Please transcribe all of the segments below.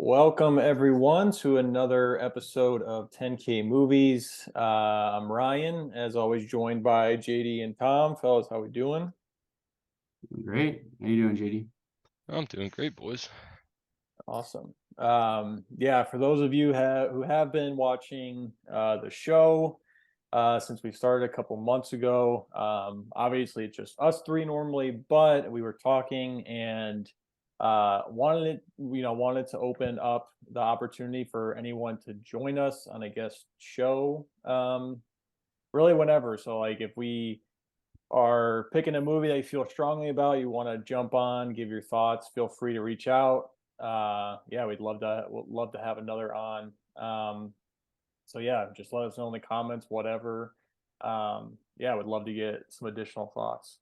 Welcome everyone to another episode of 10K Movies. I'm Ryan, as always, joined by JD and Tom. Fellas, how we doing? Great. How you doing, JD? I'm doing great, boys. Awesome. Yeah, for those of you who have been watching the show since we started a couple months ago, obviously it's just us three normally, but we were talking and wanted to open up the opportunity for anyone to join us on a guest show, really whenever. So like if we are picking a movie that you feel strongly about, you want to jump on, give your thoughts, feel free to reach out. Yeah, we'd love to have another on. So yeah, just let us know in the comments, whatever. Yeah, would love to get some additional thoughts.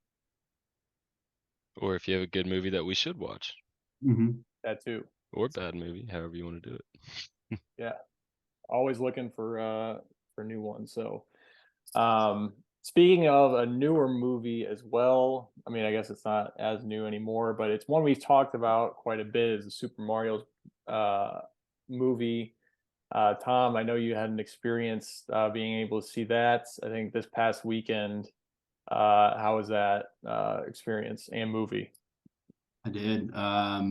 Or if you have a good movie that we should watch, That too. or bad movie, however you want to do it. Yeah, always looking for new ones. So speaking of a newer movie as well, I mean, I guess it's not as new anymore, but it's one we've talked about quite a bit, is the Super Mario movie. Tom, I know you had an experience being able to see that, I think, this past weekend. How was that experience and movie? I did. I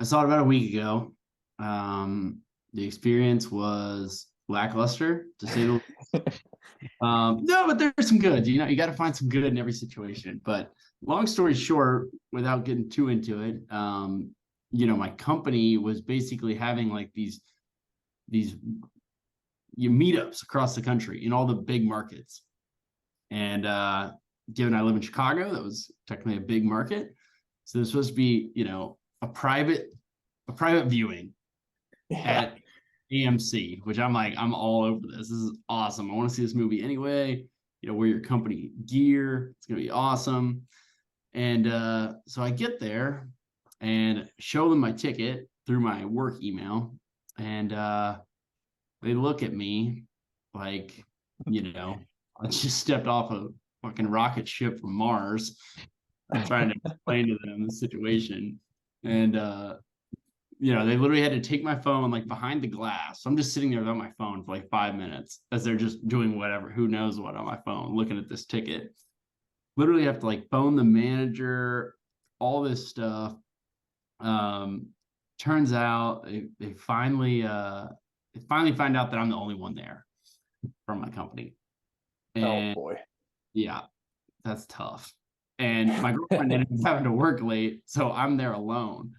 saw it about a week ago. The experience was lackluster, to say the least. No, but there's some good. You know, you got to find some good in every situation. But long story short, without getting too into it, my company was basically having like these meetups across the country in all the big markets. And given I live in Chicago, that was technically a big market. So this was supposed to be, a private viewing at AMC, which I'm like, I'm all over this. This is awesome. I want to see this movie anyway. Wear your company gear. It's gonna be awesome. And so I get there and show them my ticket through my work email, and they look at me like, I just stepped off a fucking rocket ship from Mars. I'm trying to explain to them the situation. And, they literally had to take my phone like behind the glass. So I'm just sitting there without my phone for like 5 minutes as they're just doing whatever, who knows what on my phone, looking at this ticket. Literally have to like phone the manager, all this stuff. Turns out they finally find out that I'm the only one there from my company. And, oh boy. Yeah, that's tough. And my girlfriend ended up having to work late, so I'm there alone.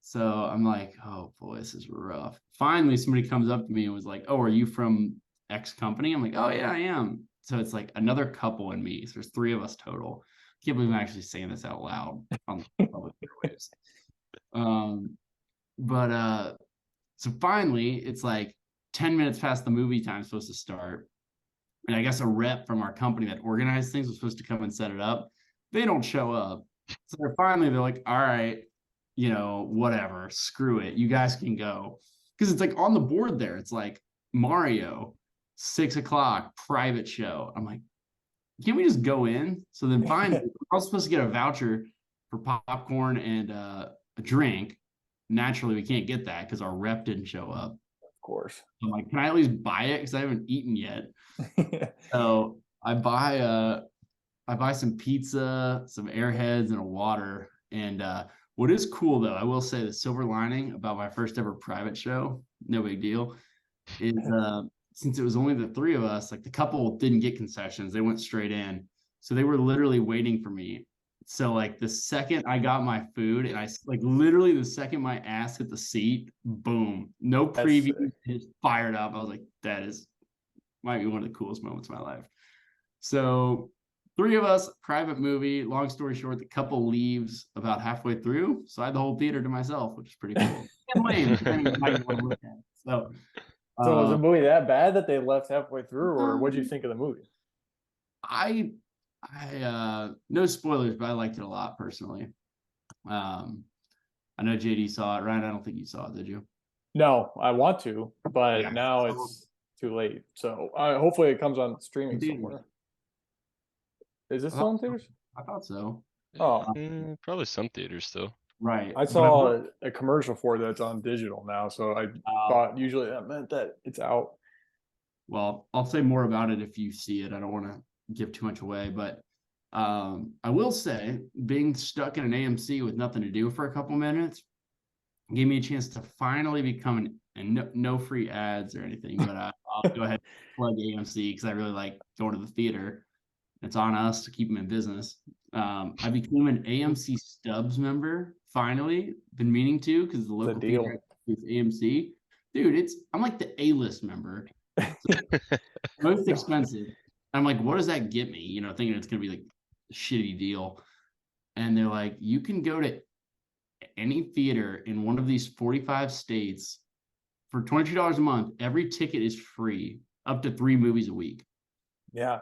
So I'm like, oh boy, this is rough. Finally, somebody comes up to me and was like, "Oh, are you from X company?" I'm like, "Oh yeah, I am." So it's like another couple and me. So there's 3 of us total. Can't believe I'm actually saying this out loud on the public airwaves. So finally, it's like 10 minutes past the movie time supposed to start. And I guess a rep from our company that organized things was supposed to come and set it up. They don't show up. So they're like, all right, whatever, screw it. You guys can go. Because it's like on the board there, it's like Mario, 6 o'clock, private show. I'm like, can't we just go in? So then finally, I was supposed to get a voucher for popcorn and a drink. Naturally, we can't get that because our rep didn't show up. Of course. I'm like, can I at least buy it? Because I haven't eaten yet. So I buy some pizza, some Airheads, and a water. And what is cool, though, I will say the silver lining about my first ever private show, no big deal, is since it was only the 3 of us, like the couple didn't get concessions. They went straight in. So they were literally waiting for me. So like the second I got my food and I like literally the second my ass hit the seat, boom, no preview, just fired up. I was like, might be one of the coolest moments of my life. So 3 of us, private movie. Long story short, the couple leaves about halfway through. So I had the whole theater to myself, which is pretty cool. And lame, depending on how you want to look at it. So was the movie that bad that they left halfway through, or what did you think of the movie? I no spoilers, but I liked it a lot personally. I know JD saw it. Ryan, I don't think you saw it, did you? No, I want to, but Yeah. now it's too late. So hopefully it comes on streaming somewhere. Is it still in theaters? I thought so. Oh, Probably some theaters still. Right. I But I saw will, a commercial for it that's on digital now, so I uh, thought usually that meant that it's out. well, I'll say more about it if you see it. I don't want to give too much away, but I will say being stuck in an AMC with nothing to do for a couple minutes gave me a chance to finally become and no free ads or anything, but I'll go ahead and plug AMC because I really like going to the theater. It's on us to keep them in business. I became an AMC Stubs member finally. Been meaning to because the It's a local theater deal. is AMC. Dude, I'm like the A-list member. So most expensive. I'm like, what does that get me? Thinking it's gonna be like a shitty deal. And they're like, you can go to any theater in one of these 45 states for $22 a month. Every ticket is free, up to 3 movies a week. Yeah.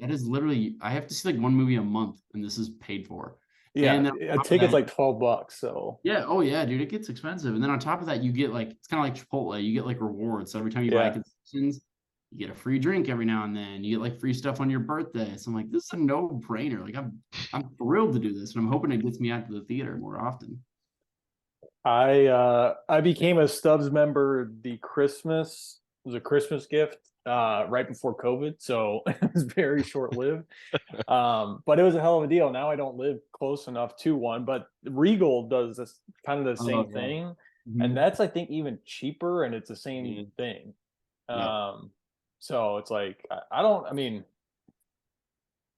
That is literally, I have to see like 1 movie a month, and this is paid for. And Yeah. then on A top of ticket's that, like $12. So yeah, oh yeah, dude, it gets expensive. And then on top of that, you get like it's kind of like Chipotle, you get like rewards. So every time you buy yeah. concessions, you get a free drink every now and then. You get like free stuff on your birthday. So I'm like, this is a no-brainer. Like I'm thrilled to do this, and I'm hoping it gets me out to the theater more often. I became a Stubbs member it was a Christmas gift right before COVID, so it was very short lived. But it was a hell of a deal. Now I don't live close enough to one, but Regal does this kind of the Oh same yeah. thing, and Mhm. that's I think even cheaper, and it's the same Mm. thing. Yep. So it's like I don't. I mean,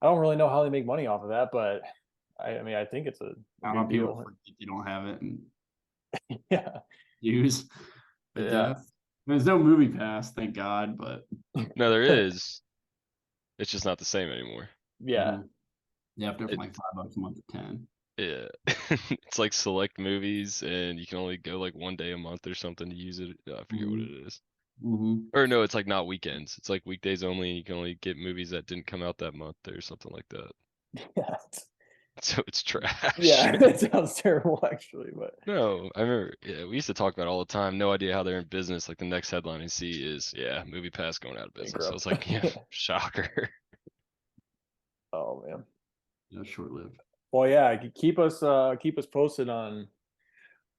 I don't really know how they make money off of that, but I mean, I think it's a A lot good of people deal. forget they don't have it and Yeah, use. But yeah, yeah, there's no movie pass, thank God. But No, there is. It's just not the same anymore. yeah. mhm. You have to from It, like $5 a month to 10. yeah. It's like select movies and you can only go like 1 day a month or something to use it. I forget what Mm-hmm. it is. Mm-hmm. Or no, it's like not weekends. It's like weekdays only. You can only get movies that didn't come out that month or something like that. Yeah, So it's trash. yeah, it sounds terrible actually, but No, I remember, yeah, we used to talk about it all the time. No idea how they're in business. Like the next headline I see is, yeah, Movie Pass going out of business. I was bankrupt. like, yeah, shocker. Oh man. Short lived. Well, yeah, keep us posted on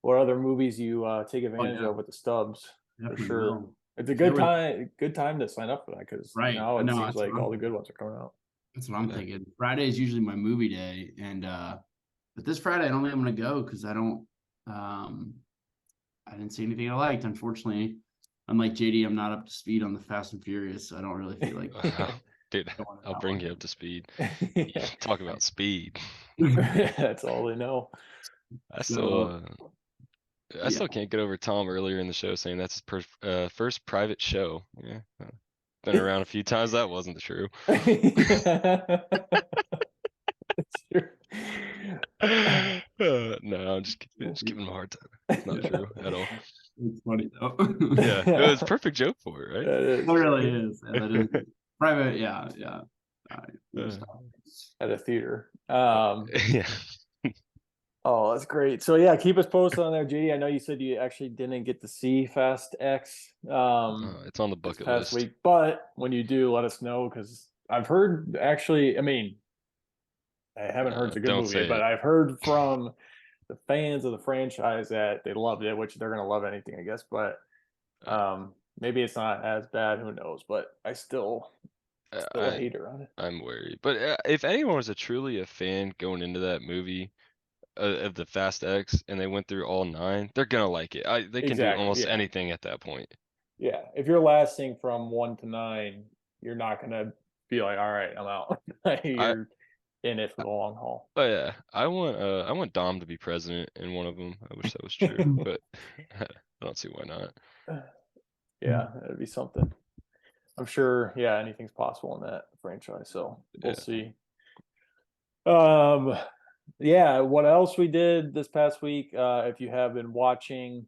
what other movies you take Oh advantage yeah, of with the stubs for definitely sure. will. It's a There was good time to sign up for that because right. now I it know seems like all the good ones are coming out. that's what I'm Yeah. thinking. Friday is usually my movie day, and but this Friday I don't think I'm gonna go because I didn't see anything I liked. Unfortunately, unlike JD, I'm not up to speed on the Fast and Furious, so I don't really feel like Dude, going on I'll that bring one. you up to speed. Yeah, Talk about speed. that's all they know. I still, So I yeah, still can't get over Tom earlier in the show saying that's his first private show. Yeah, been around a few times. That wasn't true. It's true. No, I'm just kidding. Just giving him a hard time. It's not true at all. it's funny though. Yeah, it was perfect joke for it, That It is really is. Yeah, that is right? private. Yeah, yeah. We'll Uh, stop. at a theater. yeah. Oh, that's great. So yeah, keep us posted on there, JD. I know you said you actually didn't get to see Fast X It's on the this bucket past list. week, but when you do, let us know because I've heard actually, I mean, I haven't heard it's a good Don't movie, say but it. I've heard from the fans of the franchise that they loved it, which they're gonna love anything, I guess. But Uh, maybe it's not as bad, who knows? But I still a I hater on it. I'm worried. But if anyone was truly a fan going into that movie of the Fast X and they went through all 9, they're gonna like it. They can do Exactly. almost Yeah. anything at that point. Yeah. If you're lasting from 1 to 9, you're not gonna be like, all right, I'm out. I You're in it for the long haul. But yeah, I want Dom to be president in one of them. I wish that was true, but I don't see why not. Yeah, that'd be something. I'm sure, yeah, anything's possible in that franchise. So we'll Yeah. see. Um, yeah, what else we did this past week? If you have been watching,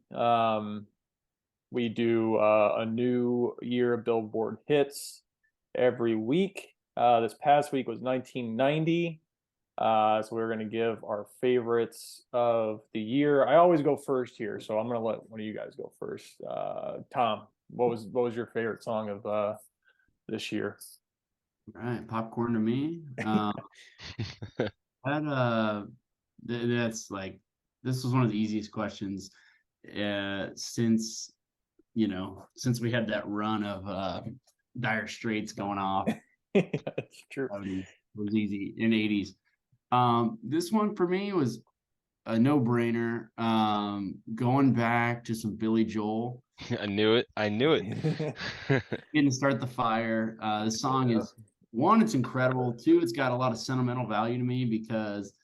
we do a new year of Billboard hits every week. This past week was 1990. So we're gonna give our favorites of the year. I always go first here, so I'm gonna let one of you guys go first. Tom, what was your favorite song of this year? All right, popcorn to me. That that's like this was one of the easiest questions since we had that run of Dire Straits going off. That's true. 70s. It was easy in 80s. This one for me was a no-brainer. Going back to some Billy Joel. I knew it. Didn't start the fire. The song is, one, it's incredible. Two, it's got a lot of sentimental value to me because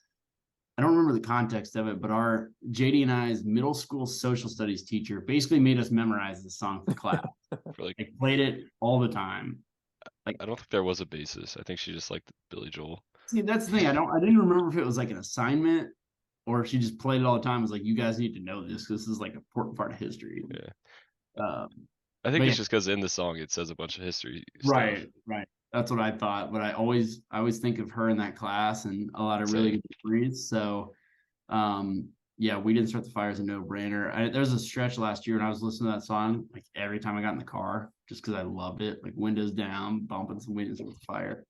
I don't remember the context of it, but our JD and I's middle school social studies teacher basically made us memorize this song for class. For like, They played it all the time. I don't think there was a basis. I think she just liked Billy Joel. See, that's the thing. I didn't remember if it was like an assignment or if she just played it all the time. It was like, you guys need to know this because this is like an important part of history. Yeah. I think it's just because in the song it says a bunch of history stuff. Right. That's what I thought. But I always think of her in that class and a lot of really good memories. So yeah, We Didn't Start the Fire is a no-brainer. There was a stretch last year when I was listening to that song like every time I got in the car, just because I loved it. Like windows down, bumping some We Didn't Start the Fire.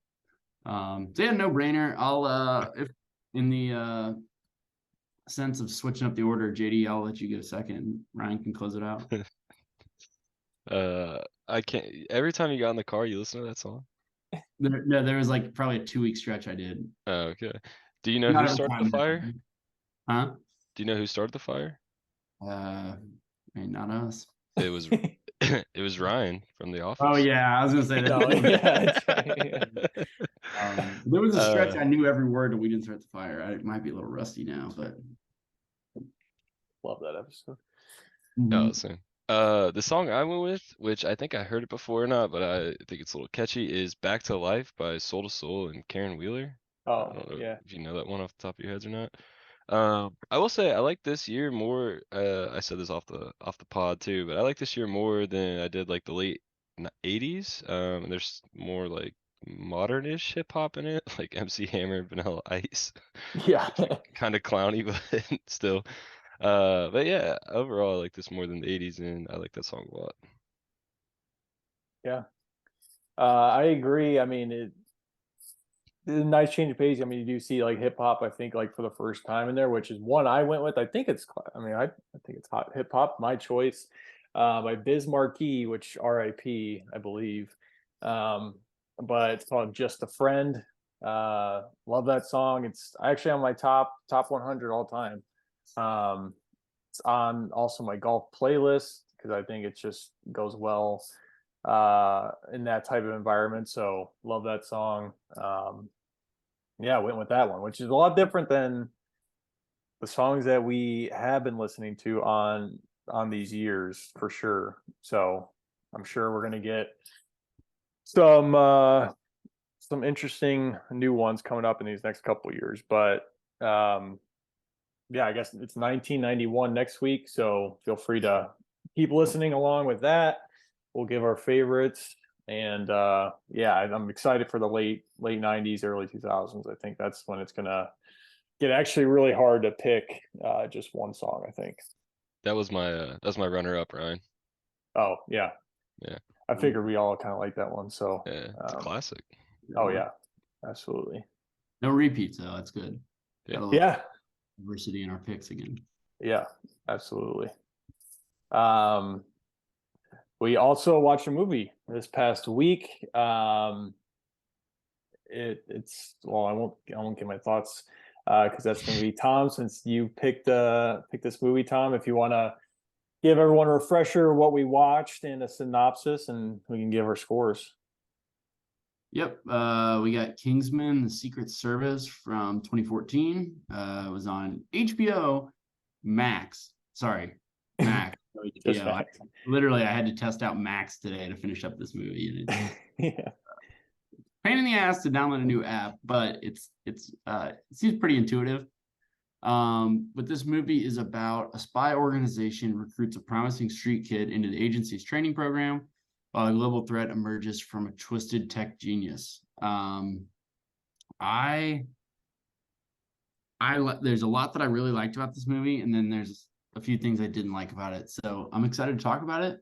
So yeah, no-brainer. I'll if in the sense of switching up the order, JD, I'll let you go second. Ryan can close it out. I can't. Every time you got in the car, you listen to that song? There was like probably a 2-week stretch I did. Oh, okay. Do you know Not who every started time, the fire? Huh? Do you know who started the fire? Not us. It was it was Ryan from The Office. Oh yeah, I was gonna say that. Oh, yeah, that's right. There was a stretch I knew every word, and We Didn't Start the Fire. I might be a little rusty now, but Love that episode. Oh, same. The song I went with, which I think I heard it before or not, but I think it's a little catchy, is "Back to Life" by Soul to Soul and Karen Wheeler. I Oh, don't know yeah. if you know that one off the top of your heads or not. I will say I like this year more. I said this off the pod too, but I like this year more than I did like the late 80s. And there's more like modern-ish hip hop in it, like MC Hammer, Vanilla Ice. Yeah. Kind of clowny, but still. But yeah, overall, I like this more than the 80s, and I like that song a lot. Yeah. I agree. I mean, it's a nice change of pace. I mean, you do see like hip hop, I think, like for the first time in there, which is one I went with. I think it's, I think it's hot hip hop, my choice, by Biz Markie, which RIP, I believe. But it's called Just a Friend. Love that song. It's actually on my top 100 all time. It's on also my golf playlist because I think it just goes well in that type of environment. So love that song. Yeah, I went with that one, which is a lot different than the songs that we have been listening to on these years for sure. So I'm sure we're gonna get some interesting new ones coming up in these next couple of years. But yeah, I guess it's 1991 next week, so feel free to keep listening along with that. We'll give our favorites, and yeah, I'm excited for the late 90s, early 2000s. I think that's when it's gonna get actually really hard to pick just one song, I think. That was my runner-up, Ryan. Oh yeah, Yeah. I figured we all kind of like that one. So Yeah, it's a classic. Oh yeah, absolutely. No repeats though. That's good. Yeah. Diversity in our picks again. Yeah, absolutely. We also watched a movie this past week. It's well, I won't give my thoughts because that's going to be Tom, since you picked this movie, Tom. If you want to give everyone a refresher of what we watched and a synopsis, and we can give our scores. Yep. We got Kingsman: The Secret Service from 2014. It was on HBO Max. Sorry, Max. HBO. Literally, I had to test out Max today to finish up this movie, and it's pain in the ass to download a new app, but it seems pretty intuitive. But this movie is about a spy organization recruits a promising street kid into the agency's training program, while a global threat emerges from a twisted tech genius. There's a lot that I really liked about this movie, and then there's a few things I didn't like about it. So I'm excited to talk about it.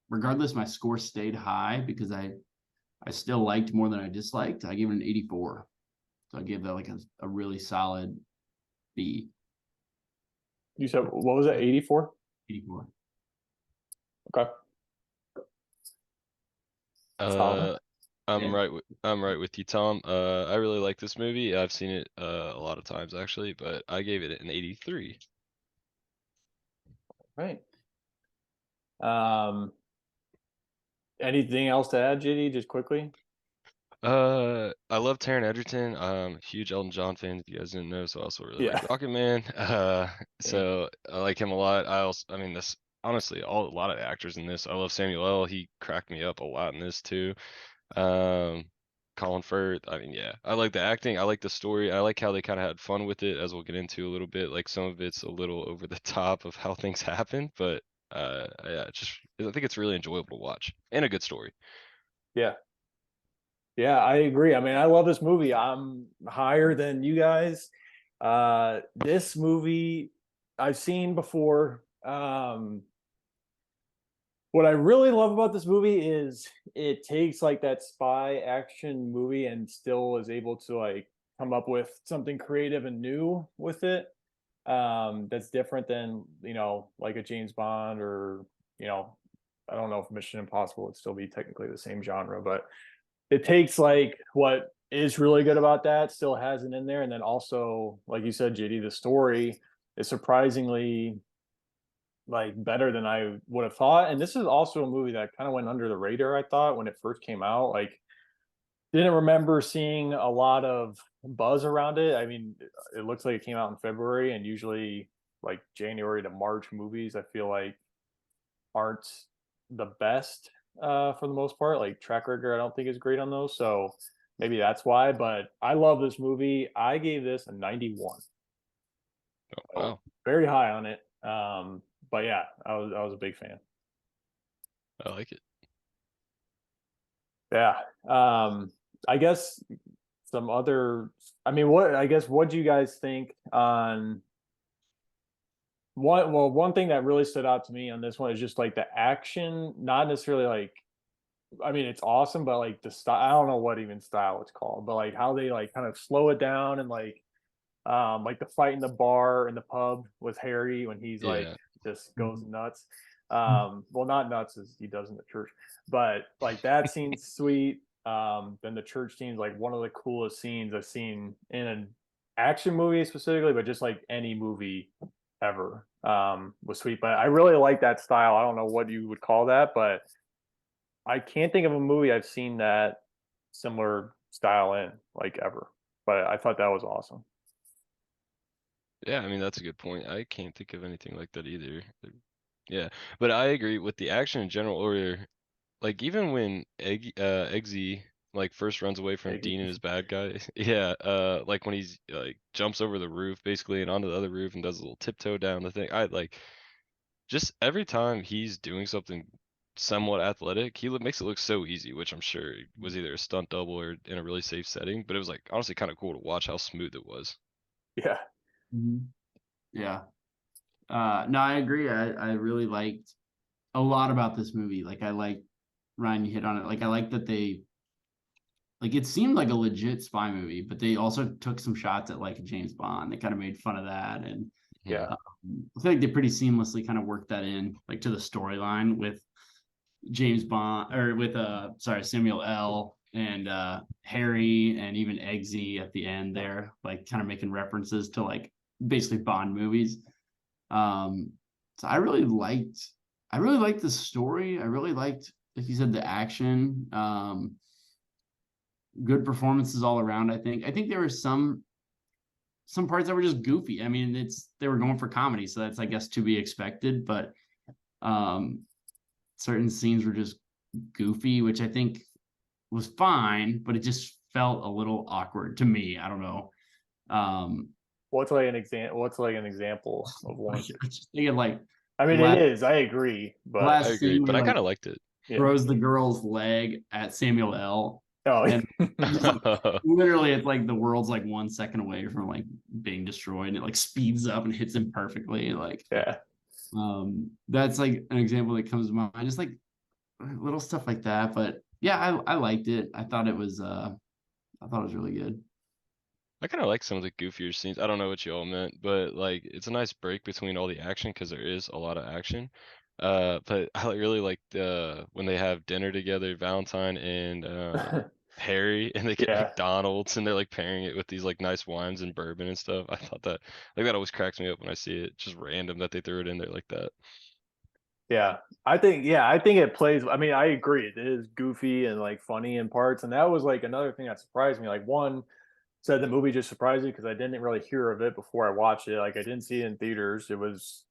Regardless, my score stayed high because I still liked more than I disliked. I gave it an 84. So I gave that like a really solid B. You said what was it? 84. 84. Okay. Tom. Uh, Yeah. I'm right with you, Tom. I really like this movie. I've seen it a lot of times actually, but I gave it an 83. Right. Um. Anything else to add, JD? Just quickly. I love Taron Egerton. Huge Elton John fan, if you guys didn't know, so I also really Yeah. like Rocket Man. Same. So I like him a lot. I mean, this honestly, a lot of actors in this. I love Samuel L. He cracked me up a lot in this too. Um, Colin Firth. I mean, yeah, I like the acting. I like the story. I like how they kind of had fun with it, as we'll get into a little bit. Like some of it's a little over the top of how things happen, but yeah, I think it's really enjoyable to watch and a good story. Yeah. Yeah, I agree. I mean, I love this movie. I'm higher than you guys. This movie I've seen before. What I really love about this movie is it takes like that spy action movie and still is able to like come up with something creative and new with it. That's different than, like a James Bond or, I don't know if Mission Impossible would still be technically the same genre, but it takes like what is really good about that, still has it in there, and then also, like you said, JD, the story is surprisingly like better than I would have thought. And this is also a movie that kind of went under the radar, I thought, when it first came out. Like, didn't remember seeing a lot of buzz around it. I mean, it looks like it came out in February, and usually like January to March movies, I feel like aren't the best for the most part. Like track record, I don't think is great on those. So maybe that's why. But I love this movie. I gave this a 91. Oh, So wow, very high on it. But yeah, I was a big fan. I like it. Yeah. I guess some other. I mean, what do you guys think on one thing that really stood out to me on this one is just like the action, not necessarily like, I mean, it's awesome, but like the style, I don't know what even style it's called, but like how they like kind of slow it down and like the fight in the bar in the pub with Harry when he's like Yeah. just goes nuts. Well, not nuts as he does in the church, but like that scene's sweet. Then the church scene's like one of the coolest scenes I've seen in an action movie specifically, but just like any movie ever. Was sweet. But I really like that style. I don't know what you would call that, but I can't think of a movie I've seen that similar style in like ever. But I thought that was awesome. Yeah, I mean that's a good point. I can't think of anything like that either. Yeah, but I agree with the action in general. Or like even when Eggsy like first runs away from Like, Dean and his bad guy. Yeah, like when he's like jumps over the roof basically and onto the other roof and does a little tiptoe down the thing. I like just every time he's doing something somewhat athletic, makes it look so easy, which I'm sure was either a stunt double or in a really safe setting. But it was like honestly kind of cool to watch how smooth it was. yeah, Mhm. Yeah. No, I agree. I really liked a lot about this movie. Like I like Ryan, you hit on it. Like I like that they like it seemed like a legit spy movie, but they also took some shots at like James Bond. They kind of made fun of that, and Mhm. yeah, I feel like they pretty seamlessly kind of worked that in, like to the storyline with James Bond or with Samuel L. and Harry and even Eggsy at the end there, like kind of making references to like basically Bond movies. So I really liked the story. I really liked, like you said, the action. Good performances all around. I think there were some parts that were just goofy. I mean, they were going for comedy, so that's I guess to be expected. But um, certain scenes were just goofy, which I think was fine, but it just felt a little awkward to me. I don't know. Um, what's like an example of I one? just thinking like I the mean, it is. I agree, the but I last agree, scene but where I he kind like of liked it. yeah, throws the girl's leg at Samuel L. oh, And just like literally it's like the world's like 1 second away from like being destroyed and it like speeds up and hits him perfectly. Like yeah, that's like an example that comes to mind. Just like little stuff like that. But yeah, I liked it. I thought it was really good. I kind of like some of the goofier scenes. I don't know what you all meant, but like it's a nice break between all the action because there is a lot of action. But I really like the when they have dinner together, Valentine and Harry, and they get Yeah. McDonald's and they're like pairing it with these like nice wines and bourbon and stuff. I thought that like that always cracks me up when I see it. Just random that they threw it in there like that. Yeah. I think it plays. I mean, I agree. It is goofy and like funny in parts. And that was like another thing that surprised me. Like one said the movie just surprised me because I didn't really hear of it before I watched it. Like I didn't see it in theaters. It was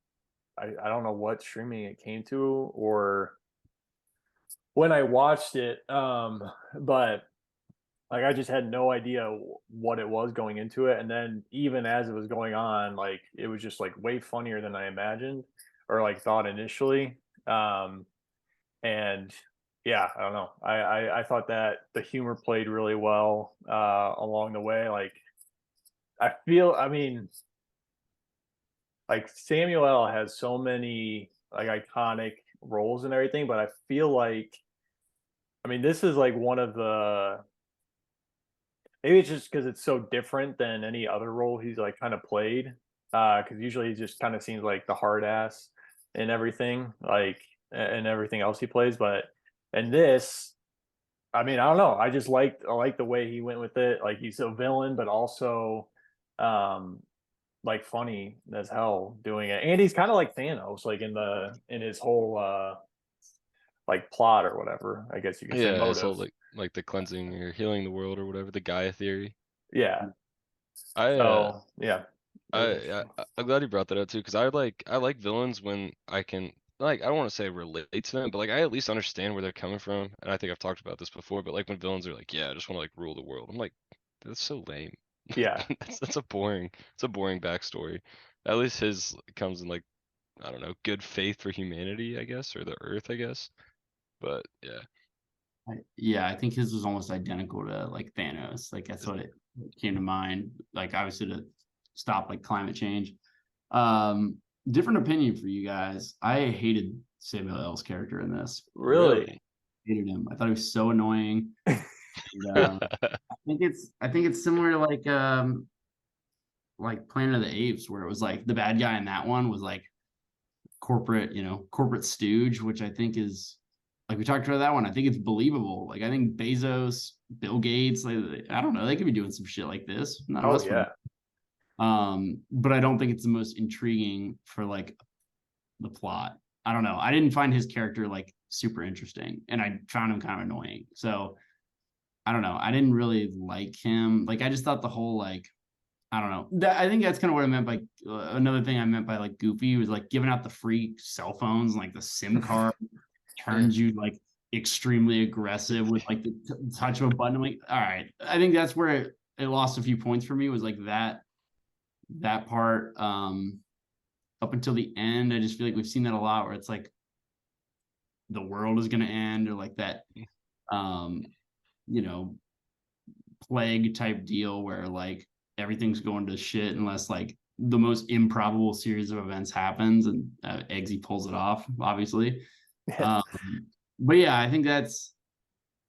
I don't know what streaming it came to or when I watched it. But like I just had no idea what it was going into it. And then even as it was going on, like it was just like way funnier than I imagined or like thought initially. Um and yeah, I don't know. I thought that the humor played really well along the way. Like I mean, like Samuel L. has so many like iconic roles and everything, but I feel like I mean this is like one of the maybe it's just because it's so different than any other role he's like kind of played. Because usually he just kind of seems like the hard ass and everything, like and everything else he plays. But and this, I mean, I don't know. I like the way he went with it. Like he's a villain, but also um like funny as hell doing it. And he's kind of like Thanos, like in his whole like plot or whatever. I guess you could say Yeah, it's motive. all like the cleansing or healing the world or whatever, the Gaia theory. Yeah. I So yeah, it was I, interesting. I'm glad you brought that up too, because I like villains when I can like I don't want to say relate to them, but like I at least understand where they're coming from. And I think I've talked about this before, but like when villains are like, yeah, I just want to like rule the world. I'm like, that's so lame. Yeah. That's a boring backstory. At least his comes in like I don't know, good faith for humanity, I guess, or the Earth, I guess. But yeah, Yeah, I think his was almost identical to like Thanos. Like that's what it came to mind. Like obviously to stop like climate change. Um, Different opinion for you guys. I hated Samuel L's character in this. Really? really. Hated him. I thought he was so annoying. And, I think it's similar to like Planet of the Apes, where it was like the bad guy in that one was like corporate, corporate stooge, which I think is like we talked about that one. I think it's believable. Like I think Bezos, Bill Gates, like I don't know, they could be doing some shit like this. None of Oh us would. yeah. But I don't think it's the most intriguing for like the plot. I don't know. I didn't find his character like super interesting, and I found him kind of annoying. So I don't know. I didn't really like him. Like I just thought the whole like I don't know. I think that's kind of what I meant by another thing I meant by like goofy was like giving out the free cell phones, like the SIM card turns you like extremely aggressive with like the touch of a button. I'm like, all right. I think that's where it lost a few points for me was like that part. Up until the end, I just feel like we've seen that a lot where it's like the world is gonna end or like that um, you know, plague type deal where like everything's going to shit unless like the most improbable series of events happens and Eggsy pulls it off, obviously. Yeah. Um, but yeah, I think that's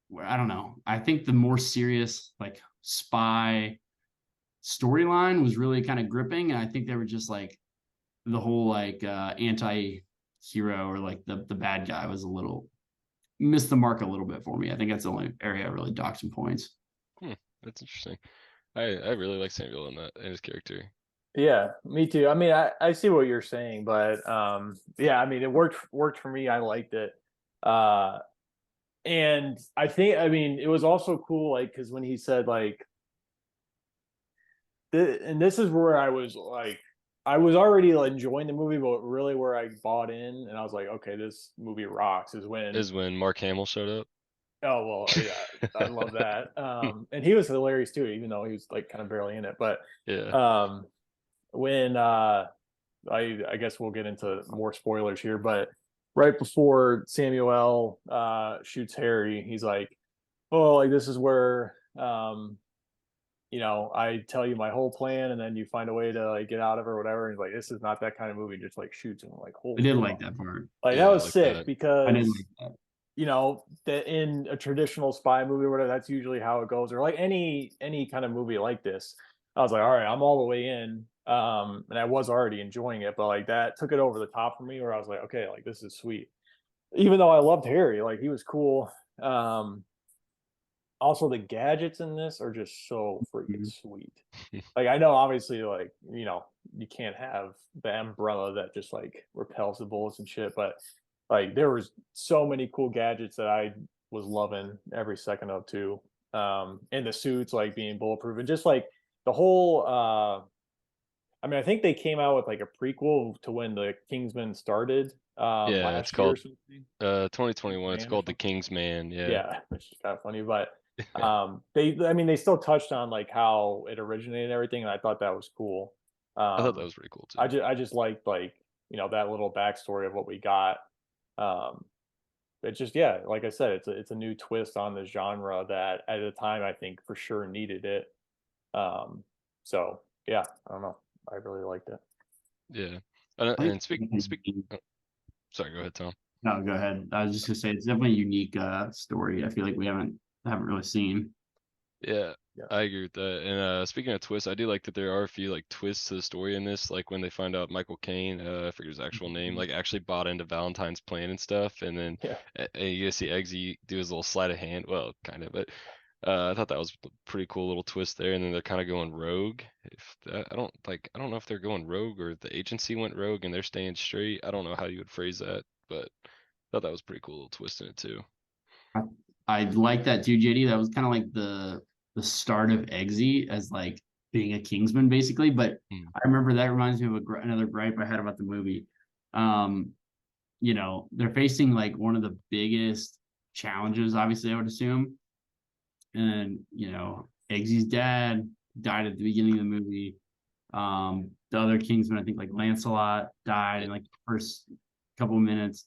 where I don't know. I think the more serious like spy storyline was really kind of gripping, and I think they were just like the whole like anti-hero or like the bad guy was a little missed the mark a little bit for me. I think that's the only area I really docked some points. Hmm, that's interesting. I really like Samuel in that and his character. Yeah, me too. I mean, I see what you're saying, but yeah, I mean, it worked for me. I liked it. Uh and I think I mean, it was also cool like cuz when he said like and this is where I was like I was already like, enjoying the movie, but really where I bought in and I was like, okay, this movie rocks is when Is when Mark Hamill showed up. oh well, yeah, I love that. And he was hilarious too, even though he was like kind of barely in it. But Yeah. um when I guess we'll get into more spoilers here, but right before Samuel shoots Harry, he's like, "Oh, like this is where I tell you my whole plan, and then you find a way to like get out of it or whatever." And he's like, "This is not that kind of movie." Just like shoots him, like I holy did fuck, like that part. like that Yeah, I was like sick that. I did because like that. that in a traditional spy movie or whatever, that's usually how it goes, or like any kind of movie like this. I was like, all right, I'm all the way in. And I was already enjoying it, but like that took it over the top for me where I was like, okay, like this is sweet. Even though I loved Harry, like he was cool. Um, Also, the gadgets in this are just so freaking Mhm. sweet. Like, I know obviously, like, you can't have the umbrella that just like repels the bullets and shit, but like there was so many cool gadgets that I was loving every second of too. And the suits like being bulletproof and just like the whole I mean, I think they came out with like a prequel to when the Kingsman started Yeah, it's last year or called something. 2021. It's Man or called The something. Kingsman. Yeah. Yeah, which is kind of funny, but I mean, they still touched on like how it originated and everything, and I thought that was cool. I thought that Um, was pretty cool too. I just liked like that little backstory of what we got. Um, it just yeah, like I said, it's a new twist on the genre that at the time I think for sure needed it. Um, so yeah, I don't know, I really liked it. Yeah. I think And speak. Oh, sorry, go ahead, Tom. no, go ahead. I was just gonna say it's definitely a unique story. I feel like we haven't really seen. Yeah, Yeah. I agree with that. And speaking of twists, I do like that there are a few like twists to the story in this, like when they find out Michael Caine, I forget his actual name, like actually bought into Valentine's plan and stuff, and then Yeah. you see Eggsy do his little sleight of hand, well, kind of, but I thought that was a pretty cool little twist there. And then they're kind of going rogue. If that, I don't know if they're going rogue or the agency went rogue and they're staying straight. I don't know how you would phrase that, but I thought that was a pretty cool little twist in it too. I, I like that too, JD. That was kind of like the start of Eggsy as like being a Kingsman, basically. But Hmm. I remember that reminds me of another gripe I had about the movie. Um, they're facing like one of the biggest challenges, obviously, I would assume. And Eggsy's dad died at the beginning of the movie. The other Kingsman, I think like Lancelot died Yeah. in like the first couple of minutes.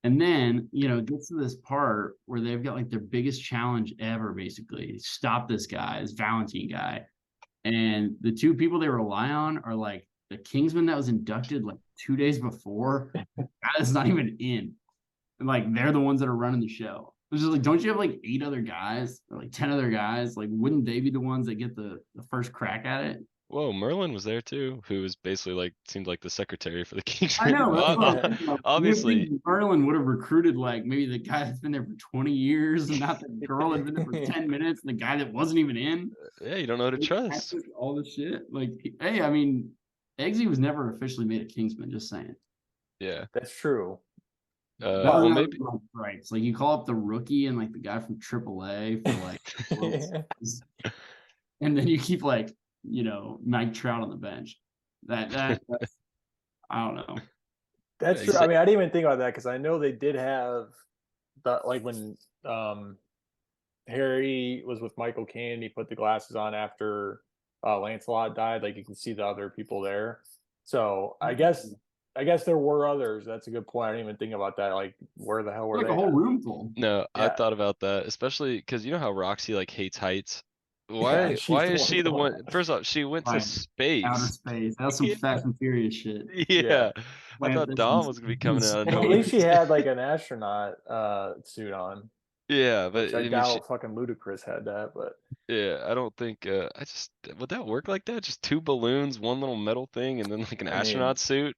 And then, it gets to this part where they've got like their biggest challenge ever, basically. Stop this guy, this Valentine guy. And the two people they rely on are like the Kingsman that was inducted like 2 days before. That is not even in. And like they're the ones that are running the show. It's just like, don't you have like 8 other guys or like 10 other guys? Like, wouldn't they be the ones that get the first crack at it? Whoa, Merlin was there too, who was basically like seemed like the secretary for the I Kingsman. know. That's what I'm thinking. Like, you would think Obviously, Merlin would have recruited like maybe the guy that's been there for 20 years and not the girl that's been there for 10 minutes and the guy that wasn't even in. yeah, you don't know who to Like, trust. all the shit. Like, hey, I mean, Eggsy was never officially made a Kingsman, just saying. Yeah. That's true. That was Well, another maybe. one right. It's like you call up the rookie and like the guy from AAA for like quotes, and then you keep like, Mike Trout on the bench. That's I don't know. That's true. I mean, I didn't even think about that because I know they did have the like when um Harry was with Michael Caine, he put the glasses on after Lancelot died. Like you can see the other people there. So I guess there were others. That's a good point. I didn't even think about that. Like where the hell were Like a they whole at? room full. No, I Yeah, thought about that, especially because you know how Roxy like hates heights. yeah. Why? She's Why the is one she the going one? on. First off, she went to Right. Outer space. space. That was some Yeah, Fast and Furious shit. Yeah. yeah. I Plant thought this Dom was gonna be in coming out of Well, at nowhere. least she space. had like an astronaut suit on, Yeah, but which I I mean, doubt fucking Ludacris had that, but yeah, I don't think. I just would that work like that? Just two balloons, one little metal thing, and then like an I mean, astronaut suit.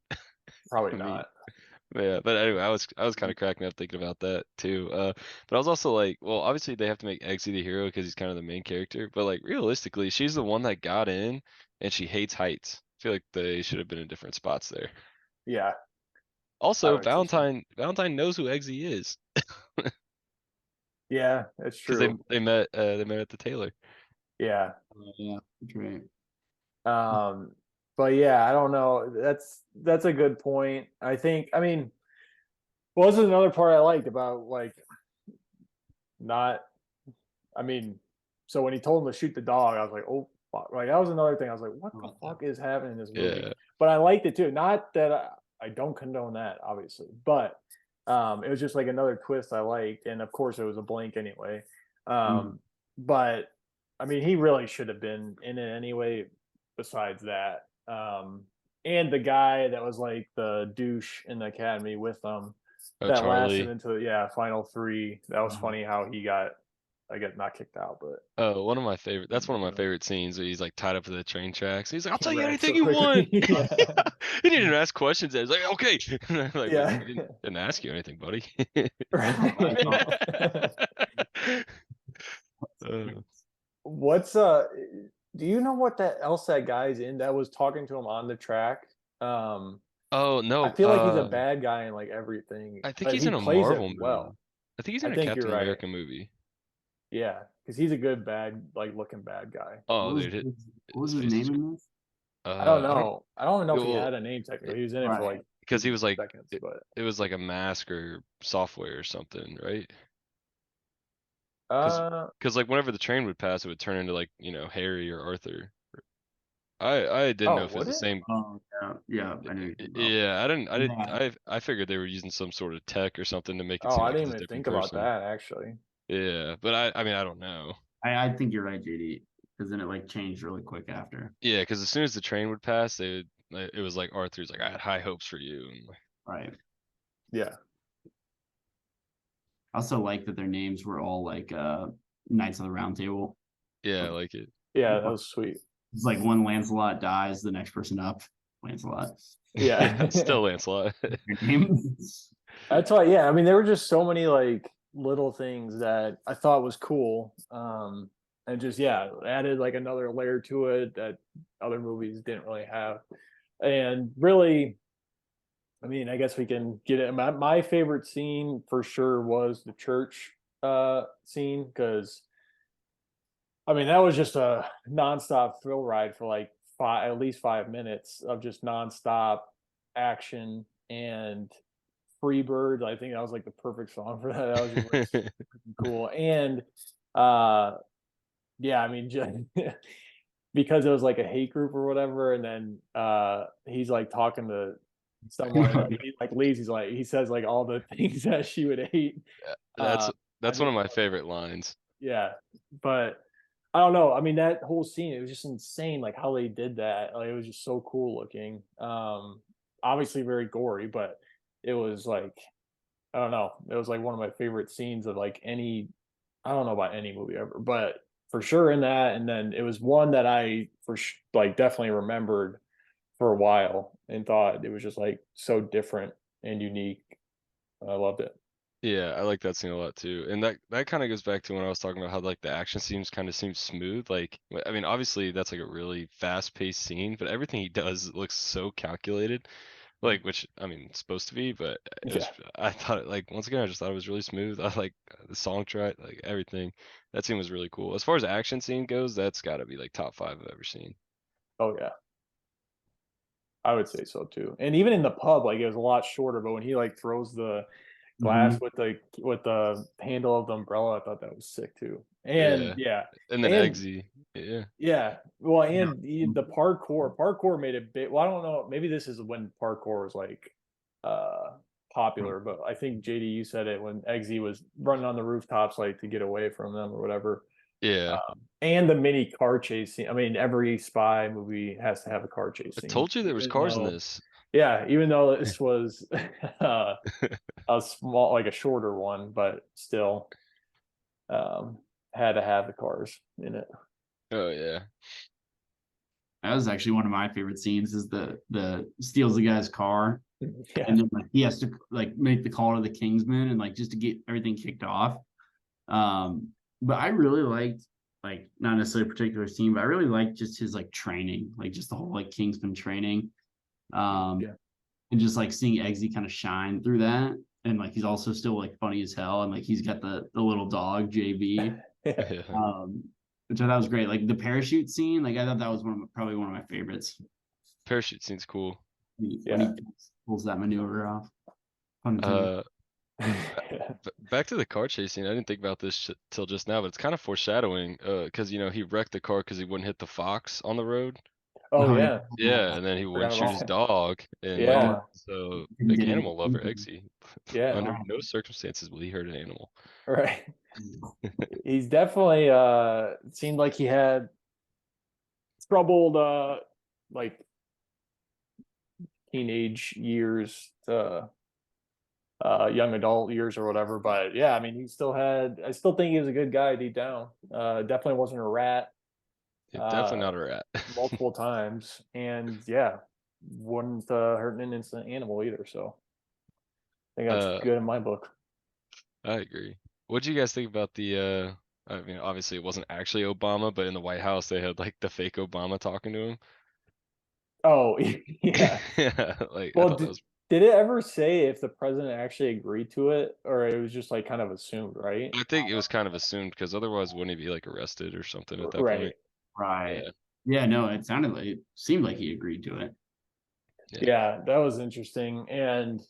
probably I mean, not. yeah, but anyway, I was kind of cracking up thinking about that too. But I was also like, well, obviously they have to make Eggsy the hero because he's kind of the main character. But like realistically, she's the one that got in, and she hates heights. I feel like they should have been in different spots there. Yeah, I Also, would say so. Valentine knows who Eggsy is Yeah, that's because true. they met at the tailor. Yeah. Yeah, that's right. Um, but yeah, I don't know. That's a good point. I mean, well, this is another part I liked about like not I mean, so when he told him to shoot the dog, I was like, oh fuck. Like that was another thing. I was like, what the fuck is happening in this movie? Yeah. But I liked it too. Not that I don't condone that, obviously, but it was just like another twist I liked, and of course it was a blank anyway. Mhm. But I mean, he really should have been in it anyway. Besides that, and the guy that was like the douche in the academy with them Oh, that lasted Charlie. into final three. That was funny how he got I get not kicked out, but Oh, one of my favorite. That's one of my favorite scenes where he's like tied up to the train tracks. He's like, "I'll tell you ran anything so you want." quickly. Yeah. He didn't even ask questions. He's like, "Okay." Like, wait, Yeah. he didn't ask you anything, buddy. Right. Uh, What's do you know what that else that guy's in that was talking to him on the track? oh I no. feel like he's a bad guy in like everything, I think but he's he in a plays it Marvel movie. well. I think he's I in a think you're Captain right. America movie. Yeah, because he's a good bad, like looking bad guy. Oh, What was dude, what was his his face is. name in this? I don't I don't. know. I don't even know if he Well, had a name technically. it, He was in it for Right. like because he was like, seconds, but it was like a mask or software or something, right? Because uh like whenever the train would pass, it would turn into like Harry or Arthur. I didn't know oh, if it was would the it? same. Oh yeah, I know you're talking about. Yeah, Yeah, I figured they were using some sort of tech or something to make it Oh, seem I like didn't it's a even different think about person. that actually. Yeah, but I mean I don't know. I think you're right, JD, because then it like changed really quick after. Yeah, because as soon as the train would pass, they would it was like Arthur's like I had high hopes for you. And like, Right. Yeah. I also like that their names were all like Knights of the Round Table. yeah, I like it. Yeah, that was sweet. It's like one Lancelot dies, the next person up, Lancelot. Yeah, Yeah. still Lancelot. Your name. That's why, yeah. I mean, there were just so many like little things that I thought was cool. And just yeah, added like another layer to it that other movies didn't really have. And really, I mean, I guess we can get it. My favorite scene for sure was the church scene because I mean that was just a nonstop thrill ride for like at least 5 minutes of just nonstop action and Freebird. I think that was like the perfect song for that. That was just like freaking cool. And uh yeah, I mean just because it was like a hate group or whatever, and then he's like talking to someone and then he like leaves, he says like all the things that she would hate. That's I that's one think of that my was favorite lines. yeah. But I don't know. I mean, that whole scene, it was just insane, like how they did that. Like it was just so cool looking. Obviously very gory, but it was like I don't know. It was like one of my favorite scenes of like any I don't know about any movie ever, but for sure in that. And then it was one that I like definitely remembered for a while and thought it was just like so different and unique. I loved it. Yeah, I like that scene a lot too. And that kind of goes back to when I was talking about how like the action scenes kind of seem smooth. Like I mean, obviously that's like a really fast-paced scene, but everything he does looks so calculated. Like which I mean, it's supposed to be, but it was Yeah. I thought like once again I just thought it was really smooth. I like the song track, like everything. That scene was really cool. As far as action scene goes, that's got to be like top 5 I've ever seen. Oh yeah. I would say so too. And even in the pub, like it was a lot shorter, but when he like throws the glass Mhm. with the handle of the umbrella, I thought that was sick too. And Yeah. yeah. And then And Eggsy. Yeah. yeah. Well, Yeah. and the parkour made it big. Well, I don't know. Maybe this is when parkour was like uh popular, but I think JD you said it when Eggsy was running on the rooftops like to get away from them or whatever. Yeah. And the mini car chase scene. I mean, every spy movie has to have a car chase I scene. told you there was Even cars in though, this. yeah, even though this was uh, a small, like a shorter one, but still um, had to have the cars in it. Oh yeah. That was actually one of my favorite scenes. Is the steals the guy's car, Yeah, and then like he has to like make the call to the Kingsman and like just to get everything kicked off. Um, but I really liked like not necessarily a particular scene, but I really liked just his like training, like just the whole like Kingsman training. Um, yeah, and just like seeing Eggsy kind of shine through that. And like he's also still like funny as hell. And like he's got the little dog, JB. yeah. Yeah. Which I thought was great. Like the parachute scene, like I thought that was probably one of my favorites. Parachute scene's cool. When he pulls that maneuver off. Pun intended. Uh back to the car chasing. I didn't think about this till just now, but it's kind of foreshadowing. Because he wrecked the car because he wouldn't hit the fox on the road. Oh Oh yeah. yeah, Yeah, and then he wouldn't forgot shoot about his that. dog, and like Yeah, so, Didn't like get animal lover any. Exy, yeah, under no circumstances will he hurt an animal. right. He's definitely seemed like he had troubled like teenage years young adult years or whatever. But yeah, I mean, I still think he was a good guy deep down. Definitely wasn't a rat. Yeah, definitely Uh, not a rat. multiple times, and yeah, wouldn't hurt an innocent animal either. So I think that's Uh, good in my book. I agree. What do you guys think about I mean, obviously it wasn't actually Obama, but in the White House they had like the fake Obama talking to him. Oh yeah. Yeah, like I Well, thought that was. did it ever say if the president actually agreed to it, or it was just like kind of assumed, right? I think it was kind of assumed because otherwise wouldn't he be like arrested or something at that Right. point? Right. Yeah, Yeah, no, it seemed like he agreed to it. yeah. Yeah, that was interesting. And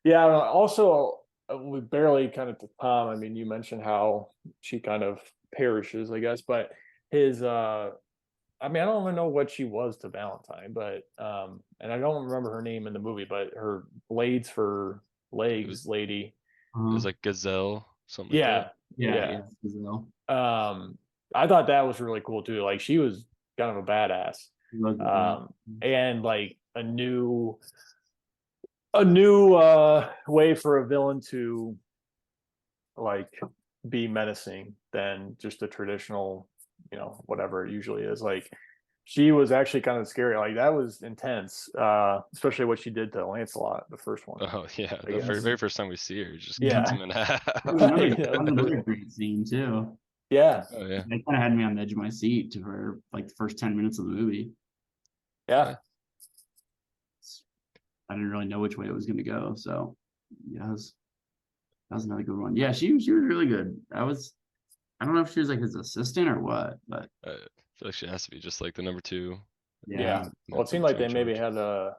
yeah, also we barely kind of to Tom. I mean, you mentioned how she kind of perishes, I guess, but his I mean, I don't even know what she was to Valentine, but and I don't remember her name in the movie, but her blades for It was legs lady. it was Uh-huh. like Gazelle, something like that. Yeah, Yeah, yeah. yeah. Gazelle. Um, I thought that was really cool too. Like she was kind of a badass. He was a bad. And like a new way for a villain to like be menacing than just a traditional, whatever it usually is. Like she was actually kind of scary. Like that was intense. Especially what she did to Lancelot, the first one, Oh yeah, I the guess. very first time we see her, just cuts Yeah. him in half. Right. That That was was another brutal. great scene too. Yeah. Oh yeah, They kind of had me on the edge of my seat for like the first 10 minutes of the movie. Yeah. I didn't really know which way it was going to go, so yeah, that was another good one. Yeah, she was really good. I don't know if she was like his assistant or what, but I feel like she has to be just like the number two. yeah, Yeah. Well, it seemed Number like two they in maybe charge. had a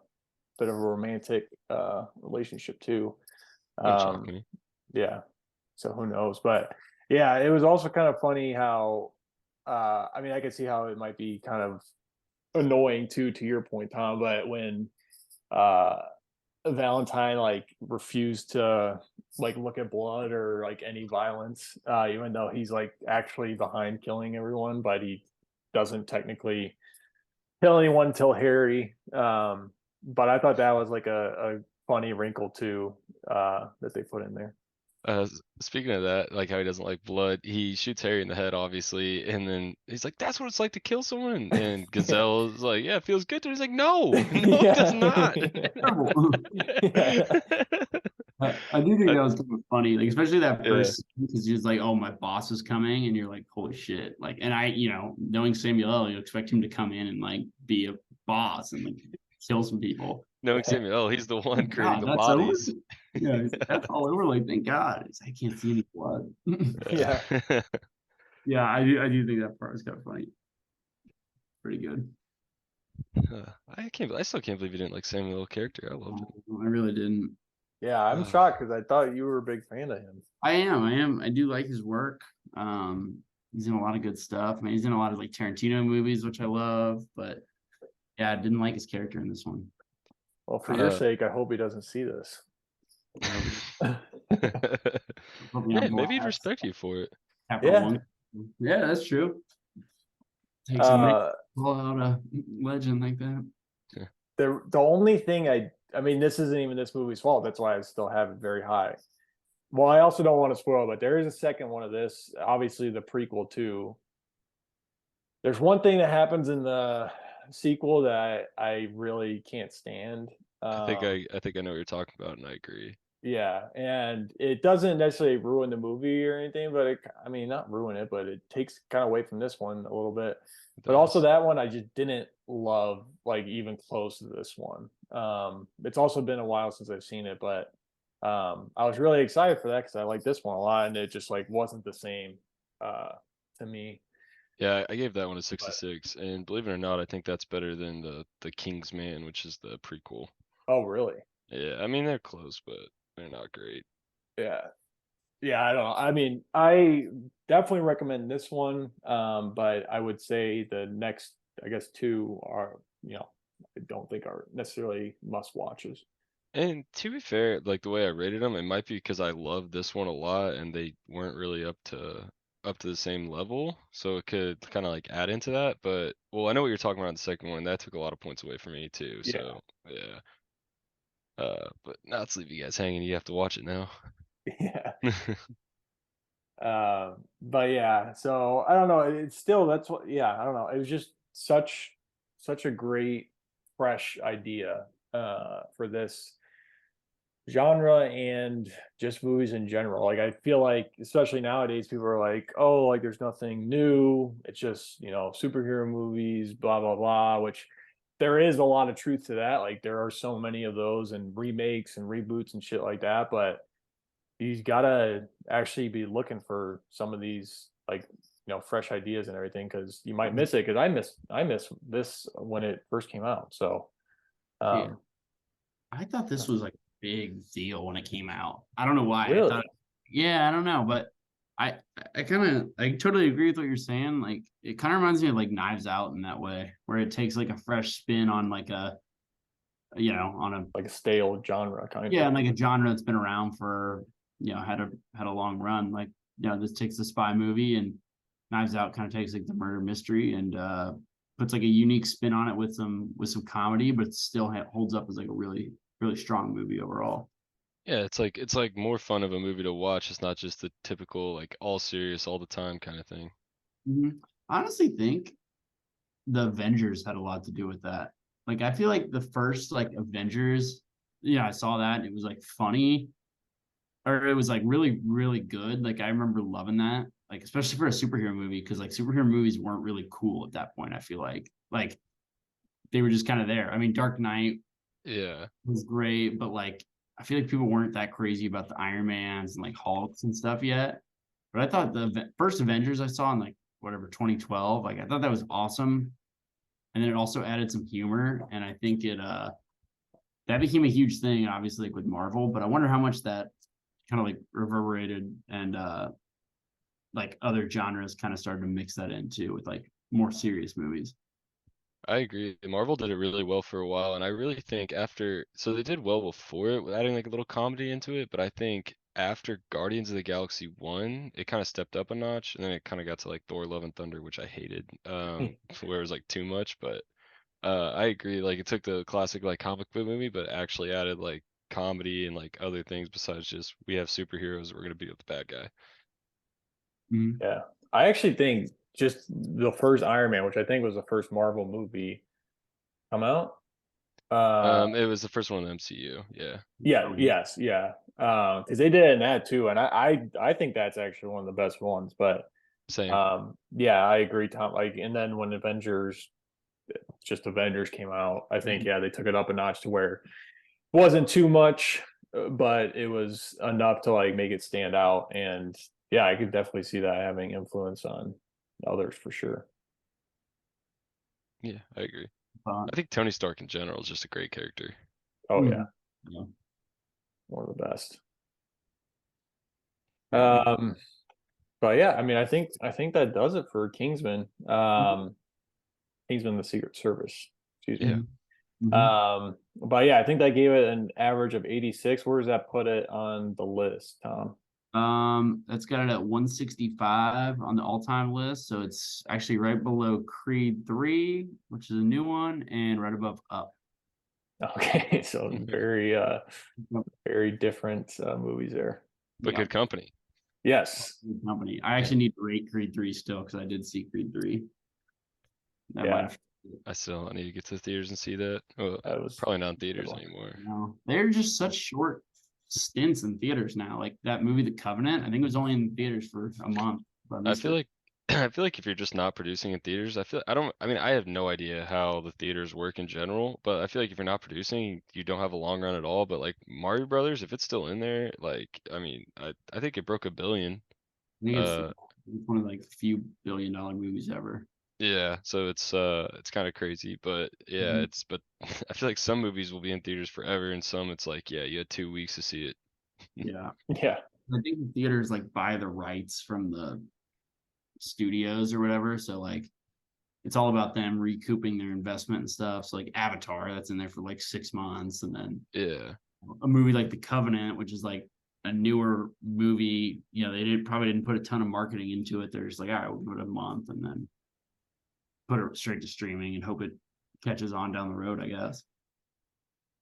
bit of a romantic relationship too. Wouldn't shock Um, me. yeah. So who knows? But yeah, it was also kind of funny how I mean I could see how it might be kind of annoying too, to your point, Tom, but when uh Valentine like refused to like look at blood or like any violence, even though he's like actually behind killing everyone, but he doesn't technically kill anyone till Harry. But I thought that was like a funny wrinkle too, that they put in there. Speaking of that, like how he doesn't like blood, he shoots Harry in the head, obviously, and then he's like, "That's what it's like to kill someone." And Yeah. Gazelle is like, "Yeah, it feels good." He's like, "No, no, it does Yeah. not." terrible. Yeah. I do think Uh, that was kind of funny, like especially that yeah, first because he's like, "Oh, my boss is coming," and you're like, "Holy shit!" Like, and knowing Samuel L., you expect him to come in and like be a boss and like kill some people. knowing Samuel, he's the one Thank creating God, the that's over. bodies. Yeah, he's like, that's all over. Like, thank God. I can't see any blood. Yeah. Yeah. Yeah, I do think that part was kind of funny. Pretty good. I still can't believe you didn't like Samuel L. character. I loved I really didn't. Yeah, I'm it. shocked because I thought you were a big fan of him. I am. I do like his work. He's in a lot of good stuff. I mean, he's in a lot of like Tarantino movies, which I love. But yeah, I didn't like his character in this one. Well, for your Uh, sake, I hope he doesn't see this. Put me on Hey, maybe he'd blast. respect you for it. Capital Yeah. One. Yeah, that's true. Takes a minute Uh, to pull out a legend like that. the only thing I mean, this isn't even this movie's fault. That's why I still have it very high. Well, I also don't want to spoil, but there is a second one of this. Obviously, the prequel too. There's one thing that happens in the sequel that I really can't stand. I think I know what you're talking about, and I agree. Yeah, and it doesn't necessarily ruin the movie or anything, but I mean, not ruin it, but it takes kind of away from this one a little bit. It But also does. that one I just didn't love like even close to this one. It's also been a while since I've seen it, but I was really excited for that because I like this one a lot, and it just like wasn't the same uh to me. Yeah, I gave that one a But 66, and believe it or not, I think that's better than the Kingsman, which is the prequel. oh really? Yeah, I mean they're close, but they're not great. Yeah. Yeah, I don't know. I mean, I definitely recommend this one. But I would say the next, I guess, two are, I don't think are necessarily must watches. And to be fair, like the way I rated them, it might be because I love this one a lot, and they weren't really up to the same level, so it could kind of like add into that. But well, I know what you're talking about in the second one. That took a lot of points away from me too. Yeah. So yeah, But not to leave you guys hanging. You have to watch it now. Yeah. But yeah, so I don't know. It's still that's what. Yeah, I don't know. It was just such a great fresh idea for this genre and just movies in general. Like I feel like especially nowadays people are like, "Oh, like there's nothing new. It's just, superhero movies, blah blah blah," which there is a lot of truth to that. Like there are so many of those and remakes and reboots and shit like that, but you gotta actually be looking for some of these like fresh ideas and everything because you might miss it because I miss this when it first came out. So Yeah. um I thought this was like a big deal when it came out. I don't know why. I really. thought, yeah, I don't know, but I totally agree with what you're saying. Like it kind of reminds me of like Knives Out in that way, where it takes like a fresh spin on like on a Like a stale genre kind yeah, of. and like a genre that's been around for had a long run. Like this takes the spy movie and Knives Out kind of takes like the murder mystery and puts like a unique spin on it with some comedy, but still holds up as like a really really strong movie overall. Yeah, it's like more fun of a movie to watch. It's not just the typical like all serious all the time kind of thing. I honestly think the Avengers had a lot to do with that. Like I feel like the first like Avengers, I saw that and it was like funny or it was like really really good. Like I remember loving that. Like especially for a superhero movie because like superhero movies weren't really cool at that point. I feel like they were just kind of there. I mean, Dark Knight Yeah. was great, but like I feel like people weren't that crazy about the Iron Mans and like Hulks and stuff yet. But I thought the first Avengers I saw in like whatever 2012, like I thought that was awesome. And then it also added some humor, and I think it that became a huge thing, obviously like with Marvel. But I wonder how much that kind of like reverberated and like other genres kind of started to mix that into with like more serious movies. I agree. Marvel did it really well for a while, and I really think so they did well before it with adding like a little comedy into it, but I think after Guardians of the Galaxy 1, it kind of stepped up a notch, and then it kind of got to like Thor Love and Thunder, which I hated, where it was like too much, but I agree. Like it took the classic like comic book movie, but actually added like comedy and like other things besides just we have superheroes, we're gonna beat up the bad guy. Mhm. Yeah, I actually think just the first Iron Man, which I think was the first Marvel movie come out. It was the first one in the MCU. Yeah, Yeah, yes, yeah. Because they did it in that too, and I think that's actually one of the best ones. But same. yeah, I agree, Tom. Like, and then when Avengers came out, I think Mhm. yeah, they took it up a notch to where it wasn't too much, but it was enough to like make it stand out. And yeah, I could definitely see that having influence on others for sure. Yeah, I agree. Uh, I think Tony Stark in general is just a great character. Oh yeah, mhm. Yeah. one of the best. Yeah. Um, but yeah, I mean, I think that does it for Kingsman. Kingsman: The Secret Service. Excuse me. Yeah. Mhm. Mhm. But yeah, I think that gave it an average of 86. Where does that put it on the list, Tom? That's got it at 165 on the all-time list. So it's actually right below Creed 3, which is a new one, and right above Up. Okay, so very Yep. very different movies there. But Yep. good company. Yes. Good company. I Yeah. actually need to rate Creed 3 still because I did see Creed 3. That might Yeah, have. I need to get to the theaters and see that. Well, that was probably not in a good theaters one. anymore. They're just such short stints in theaters now. Like that movie, The Covenant, I think it was only in theaters for a month. But I I missed feel it. like I feel like if you're just not producing in theaters, I mean I have no idea how the theaters work in general, but I feel like if you're not producing, you don't have a long run at all. But like Mario Brothers, if it's still in there, like I mean, I think it broke 1 billion. I think Uh it's one of like the few billion-dollar movies ever. yeah, so it's kind of crazy, but yeah, Mhm. but I feel like some movies will be in theaters forever and some it's like, yeah, you had 2 weeks to see it. Yeah. Yeah, I think the theaters like buy the rights from the studios or whatever. So like it's all about them recouping their investment and stuff. So like Avatar, that's in there for like 6 months, and then Yeah. a movie like The Covenant, which is like a newer movie. They probably didn't put a ton of marketing into it. They're just like, all right, we'll give it a month and then put it straight to streaming and hope it catches on down the road, I guess.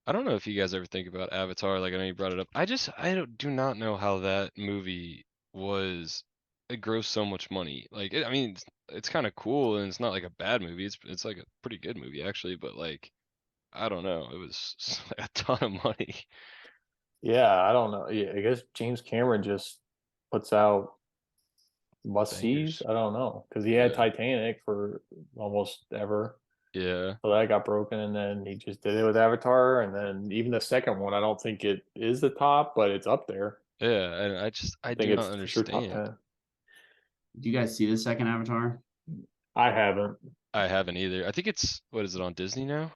I don't know if you guys ever think about Avatar. Like I know you brought it up. Do not know how that movie was. It grossed so much money. Like I mean, it's kind of cool and it's not like a bad movie. It's like a pretty good movie actually. But like I don't know, it was like a ton of money. Yeah, I don't know. Yeah, I guess James Cameron just puts out must sees. Bangers. I don't know because he had Yeah. Titanic for almost ever. Yeah. So that got broken, and then he just did it with Avatar, and then even the second one, I don't think it is the top, but it's up there. Yeah. And I I think do it's not for sure top understand. 10. Do you guys see the second Avatar? I haven't. I haven't either. I think what is it on Disney now?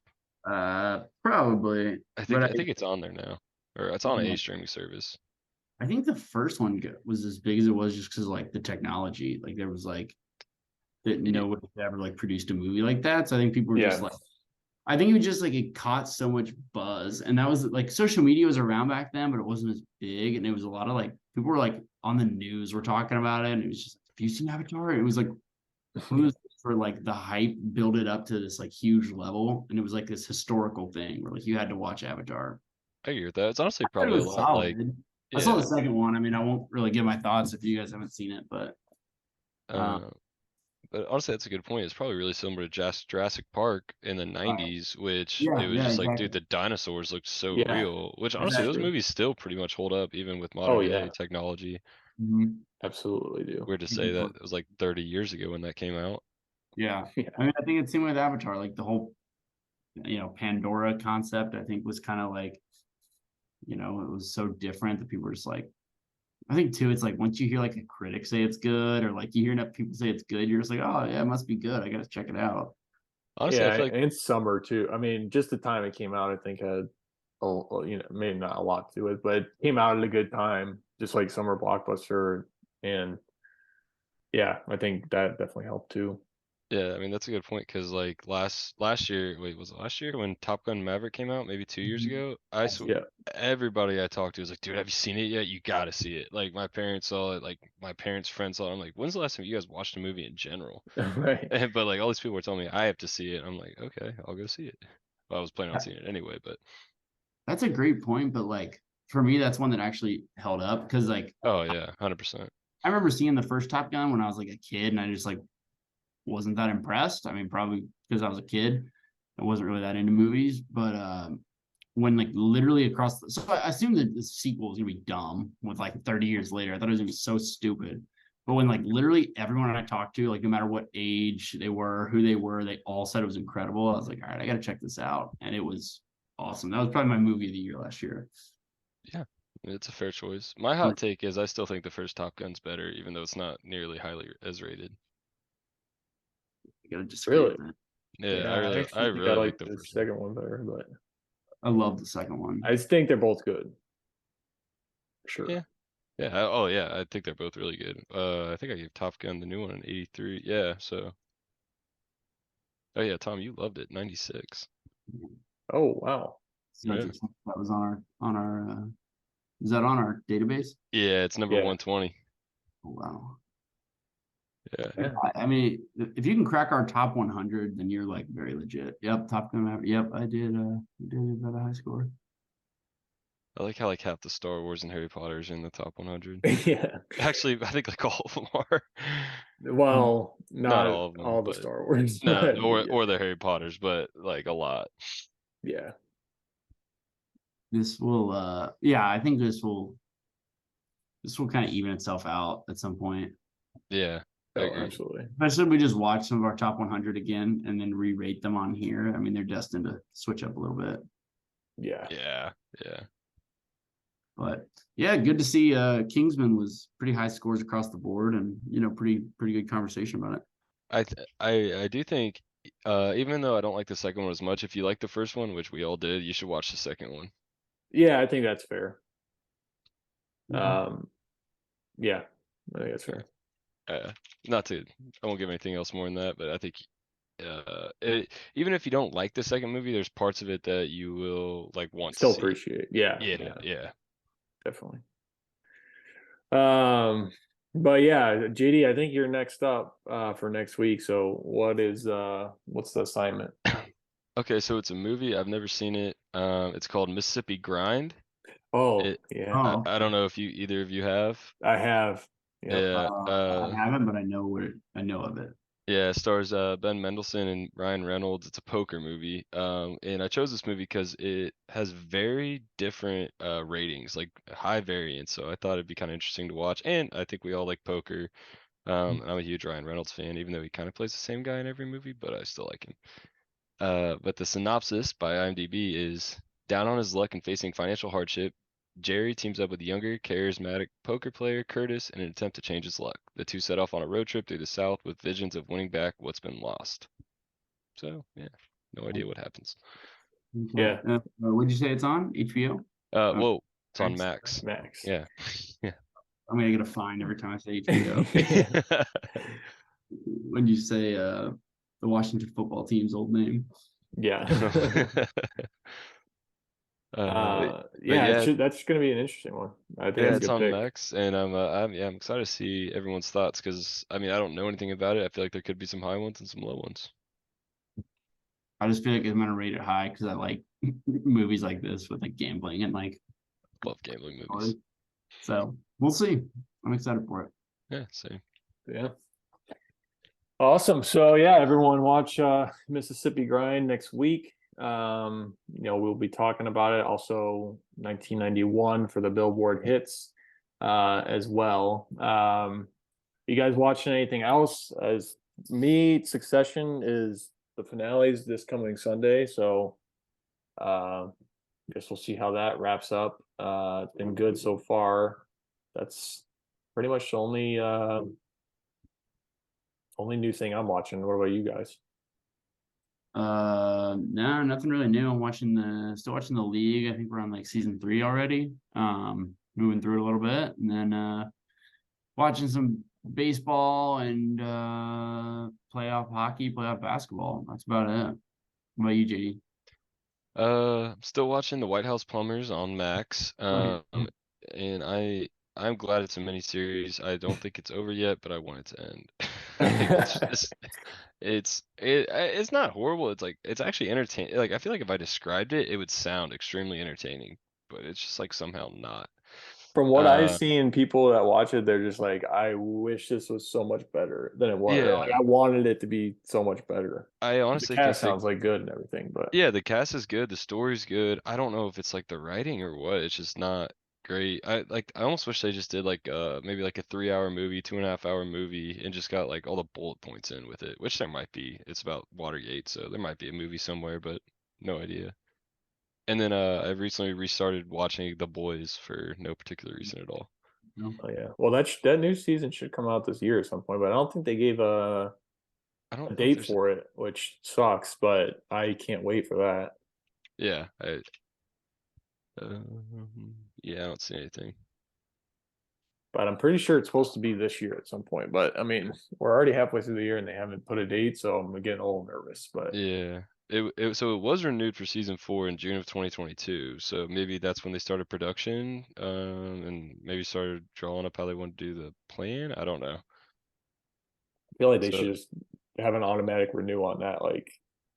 Probably, but I think it's on there now. Or it's on a streaming service. I think the first one was as big as it was just because like the technology, like there was like that Yeah. nobody had ever like produced a movie like that. So I think people were just Yeah. like, I think it was just like it caught so much buzz, and that was like social media was around back then, but it wasn't as big, and it was a lot of like people were like on the news were talking about it, and it was just have you seen Avatar? It was like it was for like the hype build it up to this like huge level, and it was like this historical thing where like you had to watch Avatar. I agree with that. It's honestly I thought it probably a was lot like, solid. I saw the yeah. second one. I mean, I won't really give my thoughts if you guys haven't seen it, but uh, Uh, but honestly, that's a good point. It's probably really similar to Jurassic Park in the 90s, which it yeah, was yeah, just like, dude, exactly, the dinosaurs looked so Yeah, real, which honestly, that's those exactly. true. movies still pretty much hold up, even with Oh modern yeah, day technology. Mhm. absolutely do. Weird to say that it was like 30 years ago when that came out. Yeah, Yeah. I mean, I think it's same with Avatar. Like the whole, Pandora concept. I think was kind of like, it was so different that people were just like, I think too, it's like once you hear like a critic say it's good, or like you hear enough people say it's good, you're just like, oh yeah, it must be good. I gotta check it out. Honestly, I Yeah, feel like, and summer too. I mean, just the time it came out, I think had maybe not a lot to do with, but it came out at a good time, just like summer blockbuster, and yeah, I think that definitely helped too. yeah, I mean, that's a good point because like last year, wait, was it last year when Top Gun Maverick came out? Maybe 2 years Mhm. ago? Yeah, Everybody I talked to was like, dude, have you seen it yet? You gotta see it. Like my parents saw it, like my parents' friends saw it. I'm like, when's the last time you guys watched a movie in general? right. But like all these people were telling me I have to see it. I'm like, okay, I'll go see it. Well, I was planning on seeing it anyway, but That's a great point, but like for me, that's one that actually held up because like oh yeah, 100%. I remember seeing the first Top Gun when I was like a kid, and I just like wasn't that impressed. I mean, probably because I was a kid, I wasn't really that into movies. But when like literally across, so I assumed that the sequel was gonna be dumb with like 30 years later. I thought it was gonna be so stupid. But when like literally everyone I talked to, like no matter what age they were, who they were, they all said it was incredible. I was like, all right, I gotta check this out, and it was awesome. That was probably my movie of the year last year. Yeah, it's a fair choice. My hot take is I still think the first Top Gun's better, even though it's not nearly highly as rated. I gotta disagree Really? with that. Yeah, Yeah, I I actually think I really like like the the first one. second one better, but I love the second I one. just think they're both good. For Yeah. sure. Yeah. Oh, yeah. I think they're both really good. I think I gave Top Gun the new one in '83. Yeah. So, oh yeah, Tom, you loved it. '96, Oh wow. right? That was on our is that on our database? Yeah, it's number Yeah. 120. Oh, wow. Yeah. Yeah. I mean, if you can crack our top 100, then you're like very legit. Yep, Top Gun Maverick. Yep, I did about a high score. I like how like half the Star Wars and Harry Potter's in the top 100. Yeah. Actually, I think like all of them are. Well, Not not all of them, all the but Star Wars, no, but yeah. or the Harry Potters, but like a lot. Yeah. This will yeah, I think this will kind of even itself out at some point. Yeah, I Oh, agree. absolutely. Especially if we just watch some of our top 100 again and then re-rate them on here. I mean, they're destined to switch up a little bit. Yeah. Yeah. Yeah. But yeah, good to see Kingsman was pretty high scores across the board and pretty good conversation about it. I do think, even though I don't like the second one as much, if you like the first one, which we all did, you should watch the second one. Yeah, I think that's fair. Mhm. Yeah, I think that's fair. Uh, not to, I won't give anything else more than that, but I think, even if you don't like the second movie, there's parts of it that you will like want to Still see. appreciate. Yeah, Yeah, yeah, yeah. definitely. Um, but yeah, JD, I think you're next up for next week. So what's the assignment? Okay, so it's a movie. I've never seen it. It's called Mississippi Grind. Oh, It yeah, Oh, I don't know if either of you have. I have. Yep. Yeah. I haven't, but I know of it. Yeah, it stars Ben Mendelsohn and Ryan Reynolds. It's a poker movie. And I chose this movie because it has very different ratings, like high variance. So I thought it'd be kind of interesting to watch. And I think we all like poker. And I'm a huge Ryan Reynolds fan, even though he kind of plays the same guy in every movie, but I still like him. But the synopsis by IMDb is down on his luck and facing financial hardship, Jerry teams up with younger, charismatic poker player Curtis in an attempt to change his luck. The two set off on a road trip through the South with visions of winning back what's been lost. So, yeah, no idea what happens. Okay. Yeah. What'd you say it's on? HBO? Whoa, it's on Max. Max. Max. Yeah. Yeah. I'm gonna get a fine every time I say HBO. When you say the Washington football team's old name. Yeah. But Yeah, yeah, that's gonna be an interesting one. I think yeah, that's a it's good on pick. Max, and I'm excited to see everyone's thoughts because I mean I don't know anything about it. I feel like there could be some high ones and some low ones. I just feel like I'm gonna rate it high because I like movies like this with like gambling and like Love gambling horror. movies. So we'll see. I'm excited for it. Yeah, same. Yeah. Awesome. So yeah, everyone watch Mississippi Grind next week. We'll be talking about it. Also 1991 for the Billboard hits as well. You guys watching anything else? As me, Succession is the finales this coming Sunday, so guess we'll see how that wraps up. It's been good so far. That's pretty much the only new thing I'm watching. What about you guys? No, nothing really new. I'm still watching the league. I think we're on like season 3 already. Moving through it a little bit, and then watching some baseball and playoff hockey, playoff basketball. That's about it. What about you, JD? I'm still watching the White House Plumbers on Max. And I'm glad it's a mini series. I don't think it's over yet, but I want it to end. Like it's just it's not horrible. It's like it's actually entertaining. Like I feel like if I described it, it would sound extremely entertaining, but it's just like somehow not. From what I've Uh, seen, people that watch it, they're just like, I wish this was so much better than it was. Or like, yeah, I wanted it to be so much better. I The honestly think cast sounds like good and everything, but yeah, the cast is good, the story's good. I don't know if it's like the writing or what. It's just not great. I almost wish they just did like maybe like a 3 hour movie, 2.5 hour movie, and just got like all the bullet points in with it, which there might be. It's about Watergate, so there might be a movie somewhere, but no idea. And then I recently restarted watching The Boys for no particular reason at all. No? oh yeah. Well, that new season should come out this year at some point, but I don't think they gave I a don't know if date there's for it, which sucks, but I can't wait for that. yeah, yeah, I don't see anything. But I'm pretty sure it's supposed to be this year at some point. But I mean, we're already halfway through the year and they haven't put a date, so I'm getting a little nervous. But Yeah. So it was renewed for season 4 in June of 2022. So maybe that's when they started production, and maybe started drawing up how they want to do the plan. I don't know. I feel like they So, should just have an automatic renew on that. Like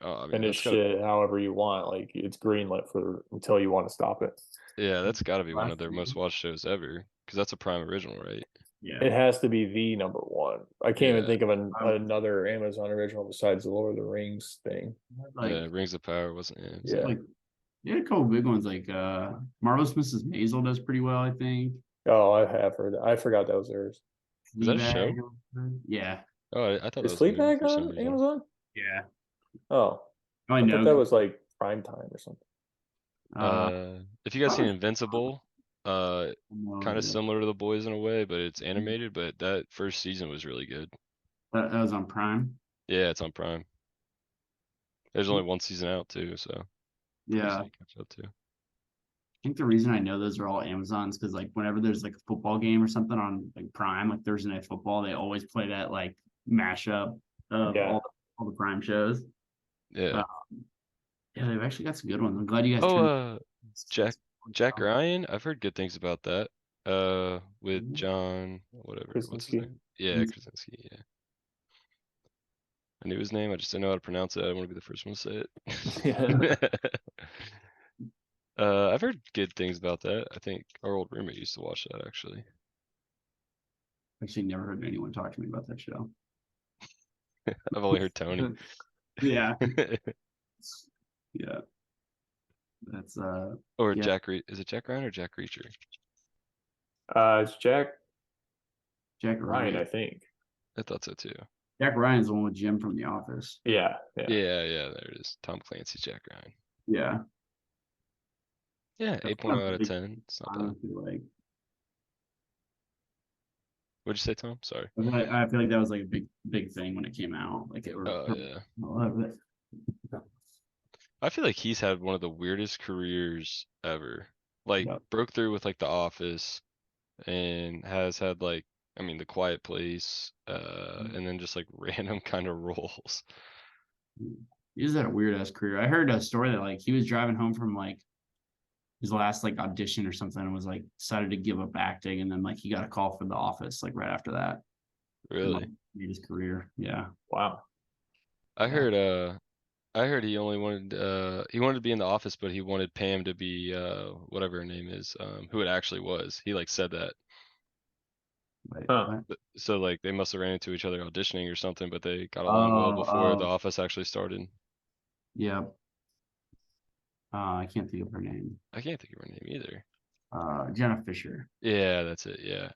I mean, finish it however you want. Like it's greenlit for until you want to stop it. that's gotta be one of Last their most season. watched shows ever, because that's a Prime original, right? Yeah. It has to be the number one. I can't even Yeah, think of Um, another Amazon original besides the Lord of the Rings thing. like yeah. Rings of Power wasn't. Yeah, Yeah. like you had a couple big ones like Marvelous Mrs. Maisel does pretty well, I think. Oh, I have heard that. I forgot that was theirs. is that a Fleabag. show? Yeah. Oh, I thought that Is was a movie Fleabag for some on reason. Amazon? Yeah. Oh, I I thought know. that was like prime time or something. Uh, If you guys seen Invincible, no kind of idea. similar to The Boys in a way, but it's animated. But that first season was really good. That was on Prime. Yeah, it's on Prime. There's only one season out too, so pretty Yeah. easy I to catch up to. think the reason I know those are all Amazons because like whenever there's like a football game or something on like Prime, like Thursday Night Football, they always play that like mashup of Yeah. all the Prime shows. Yeah. Yeah, they've actually got some good ones. I'm glad you guys Oh, turned. Jack Ryan. I've heard good things about that. With John, whatever. What's his Krasinski. name? Yeah, Krasinski. Yeah. I knew his name. I just didn't know how to pronounce it. I don't want to be the first one to say Yeah. it. I've heard good things about that. I think our old roommate used to watch that actually. Actually, never heard anyone talk to me about that show. I've only heard Tony. Yeah. Yeah. That's Or yeah. Is it Jack Ryan or Jack Reacher? It's Jack Jack Ryan, I Ryan. think. I thought so too. Jack Ryan's the one with Jim from The Office. Yeah. Yeah, there it is. Tom Clancy's Jack Ryan. Yeah. Yeah, That's 8.0 out of 10. It's not bad. honestly like What'd you say, Tom? Sorry. I feel like that was like a big thing when it came out. Like it were Oh yeah. a lot of it. I feel like he's had one of the weirdest careers ever. Like Yeah. broke through with like The Office and has had like I mean The Quiet Place, and then just like random kind of roles. He just had a weird ass career. I heard a story that like he was driving home from like his last like audition or something and was like decided to give up acting, and then like he got a call for The Office like right after that. And, Really? like, made his career. Yeah. Wow. I Yeah. heard I heard he only he wanted to be in The Office, but he wanted Pam to be whatever her name is, who it actually was. He like said that. Wait, Huh. what? So like they must have ran into each other auditioning or something, but they got along well Oh, before The Office actually started. yeah. I can't think of her name. I can't think of her name either. Jenna Fisher. Yeah, that's it. Yeah.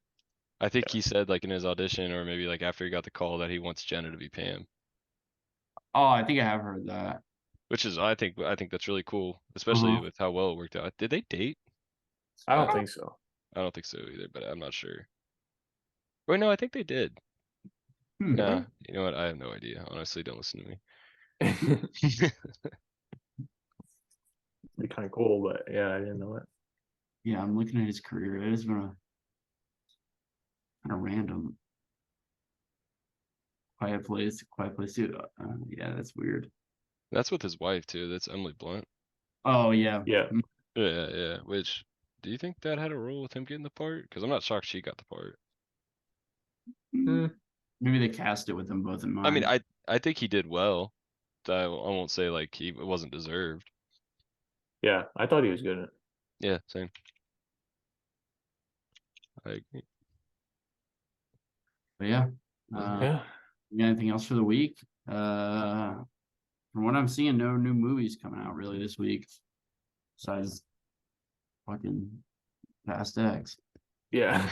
I think Yeah. he said like in his audition or maybe like after he got the call that he wants Jenna to be Pam, Oh, I think I have heard that. which is I think that's really cool, especially Uh-huh. with how well it worked out. Did they date? I don't think so. I don't think so either, but I'm not sure. Wait, no, I think they did. Hmm. Nah, you know what? I have no idea. Honestly, don't listen to me. Be kind of cool, but yeah, I didn't know it. Yeah, I'm looking at his career. It has been a kind of random. Quiet Place too. Yeah, that's weird. That's with his wife too. That's Emily Blunt. Oh yeah. Yeah. Yeah. Which, do you think that had a role with him getting the part? Because I'm not shocked she got the part. Hmm. Maybe they cast it with them both in I mean, mind. I think he did well. I won't say like it wasn't deserved. Yeah. I thought he was good at it. Yeah, same. I agree. But yeah. Yeah. You got anything else for the week? From what I'm seeing, no new movies coming out really this week. Besides fucking Fast X. Yeah.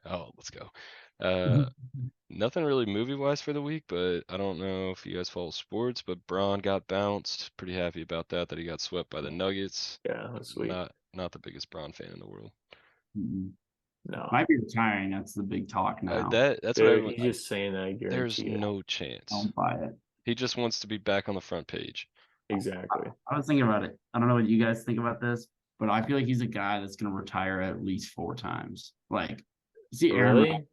Oh, let's go. Nothing really movie wise for the week, but I don't know if you guys follow sports, but Braun got bounced. Pretty happy about that he got swept by the Nuggets. Yeah. That's sweet. Not the biggest Braun fan in the world. No. Might be retiring. That's the big talk now. That's what everyone. He's just saying that. I There's guarantee it. no chance. Don't buy it. He just wants to be back on the front page. Exactly. I was thinking about it. I don't know what you guys think about this, but I feel like he's a guy that's going to retire at least 4 times. Like, see, Aaron, Really?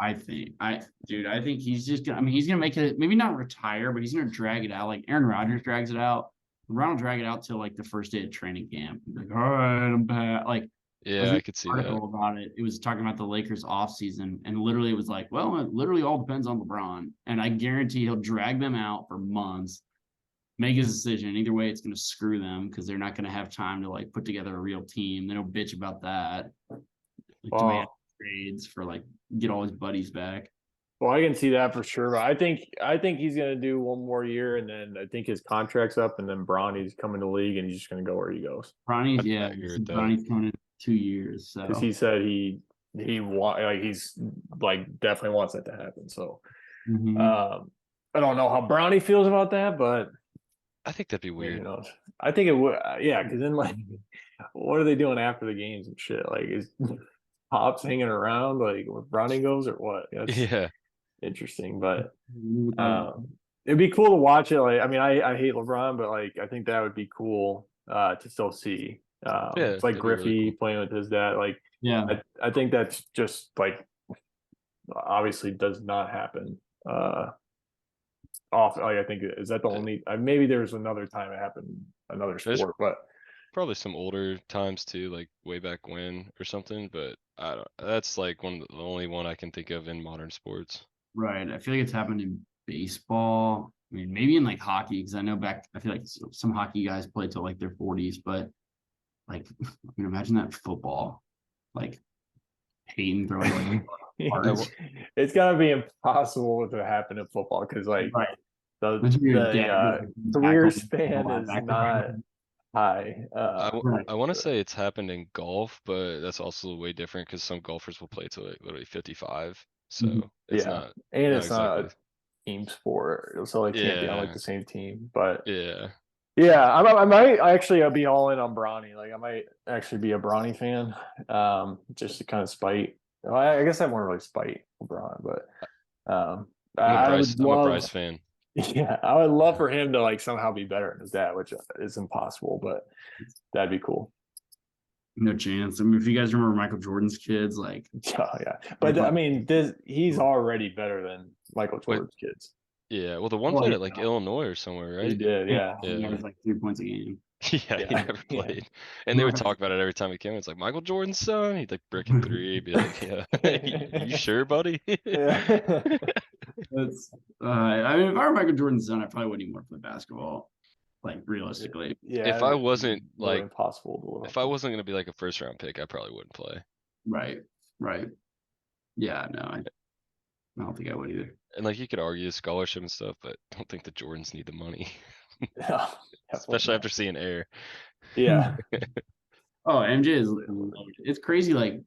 I think he's just gonna. I mean, he's gonna make it. Maybe not retire, but he's gonna drag it out. Like Aaron Rodgers drags it out. LeBron will drag it out till like the first day of training camp. He's like, all right, I'm back. Like, Yeah, I could see that. article about it. It was talking about the Lakers offseason, and literally it was like, well, it literally all depends on LeBron. And I guarantee he'll drag them out for months, make his decision. Either way, it's going to screw them because they're not going to have time to like put together a real team. They don't bitch about that. Like, demand trades for like get all his buddies back. Well, I can see that for sure. But I think he's gonna do one more year, and then I think his contract's up, and then Bronny's coming to the league, and he's just gonna go where he goes. Bronny's, I agree with that. Bronny's coming in 2 years. So Because he said he's like definitely wants that to happen. So I don't know how Bronny feels about that, but I think that'd be weird. you know, I think it would. Yeah, because then like, what are they doing after the games and shit? Like, is Pops hanging around like where Bronny goes or what? That's Yeah. interesting, but it'd be cool to watch it. Like, I mean, I hate LeBron, but like, I think that would be cool to still see. It's like that'd be Griffey really cool. playing with his dad. Like, yeah, I think that's just like obviously does not happen. Off, like, I think is that the only. Maybe there's another time it happened, another There's- sport, but Probably some older times too, like way back when or something, but I don't. That's like the only one I can think of in modern sports. right. I feel like it's happened in baseball. I mean, maybe in like hockey, because I know I feel like some hockey guys play till like their 40s, but like, I mean, imagine that football, like Peyton throwing like I hearts. w- It's gotta be impossible to happen in football because like Right. the Imagine your the dad uh, like, career tackle span is not high. Right. I want to say it's happened in golf, but that's also way different because some golfers will play to like literally 55. So Mhm. it's Yeah, and not it's not exactly. a team sport, so they can't be on like Yeah, the same team. But yeah. yeah, I might actually be all in on Bronny. Like I might actually be a Bronny fan, just to kind of spite. Well, I guess I won't really spite LeBron, but I would I'm a love, Bryce fan. yeah, I would love for him to like somehow be better than his dad, which is impossible, but that'd be cool. No chance. I mean, if you guys remember Michael Jordan's kids, like Yeah, yeah. But I mean, he's already better than Michael Wait, Jordan's kids. yeah. Well, the one well, played yeah, at like Illinois or somewhere, He right? did, yeah. he Yeah. averaged like 3 points a game. Yeah, he Yeah, never yeah. played. And they would talk about it every time he came. It's like Michael Jordan's son. He'd like brick and three. He'd be like, yeah, you sure, buddy? Yeah. That's I mean, if I were Michael Jordan's son, I probably wouldn't even want to play basketball. Like realistically, If Yeah, I it'd wasn't be really like, impossible to live if up I to. wasn't gonna be like a first round pick, I probably wouldn't play. right, right. Yeah, no, I don't think I would either. And like you could argue scholarship and stuff, but I don't think the Jordans need the money, Yeah, definitely especially not. after seeing Air. Yeah. Oh, MJ is it's crazy. Like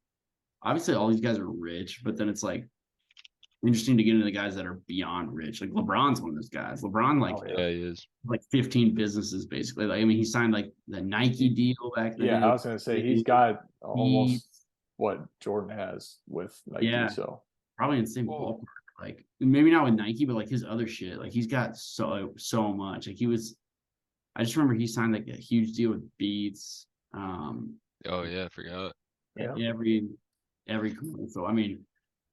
obviously, all these guys are rich, but then it's like interesting to get into the guys that are beyond rich. Like LeBron's one of those guys. LeBron like Oh, yeah. Yeah, he is. like 15 businesses basically. Like I mean, he signed like the Nike deal back in the Yeah, day. I was gonna say he's got almost what Jordan has with Nike. Yeah. So Probably in the same Whoa. ballpark. Like maybe not with Nike, but like his other shit. Like he's got so much. Like he was. I just remember he signed like a huge deal with Beats. Oh yeah, I forgot. yeah, Every corner. So I mean,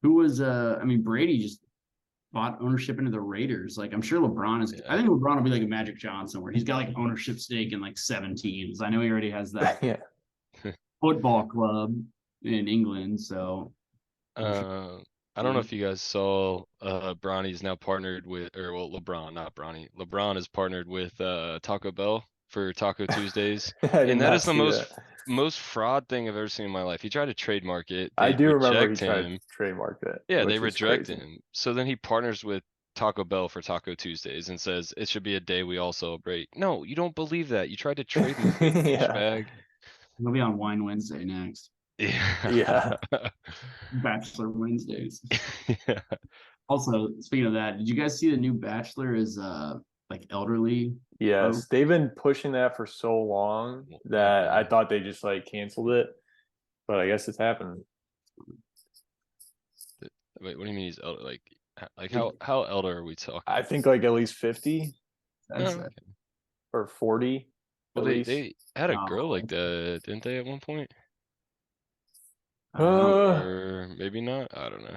who was I mean Brady just bought ownership into the Raiders. Like I'm sure LeBron is. I Yeah. think LeBron will be like a Magic Johnson where he's got like ownership stake in like 7 teams. I know he already has that yeah. football club in England. So I don't know yeah. if you guys saw Bronny's now partnered with, or well, LeBron, not Bronny. LeBron is partnered with Taco Bell for Taco Tuesdays. I did And that not is the see that. most fraud thing I've ever seen in my life. He tried to trademark it. I They do remember he reject tried to him. trademark that, Yeah, they which is reject crazy. him. So then he partners with Taco Bell for Taco Tuesdays and says it should be a day we all celebrate. No, you don't believe that. You tried to trademark it, Yeah, douchebag. He'll be on Wine Wednesday next. Yeah. yeah, Bachelor Wednesdays. Yeah. Also, speaking of that, did you guys see the new Bachelor is like elderly? yes. They've been pushing that for so long that I thought they just like canceled it, but I guess it's happened. Wait, what do you mean he's elder? Like how elder are we talking? I think like at least 50 That's Oh, it. okay. or 40 Well, at they least. they had a girl Oh. like that, didn't they, at one point? Uh, Or maybe not. I don't know.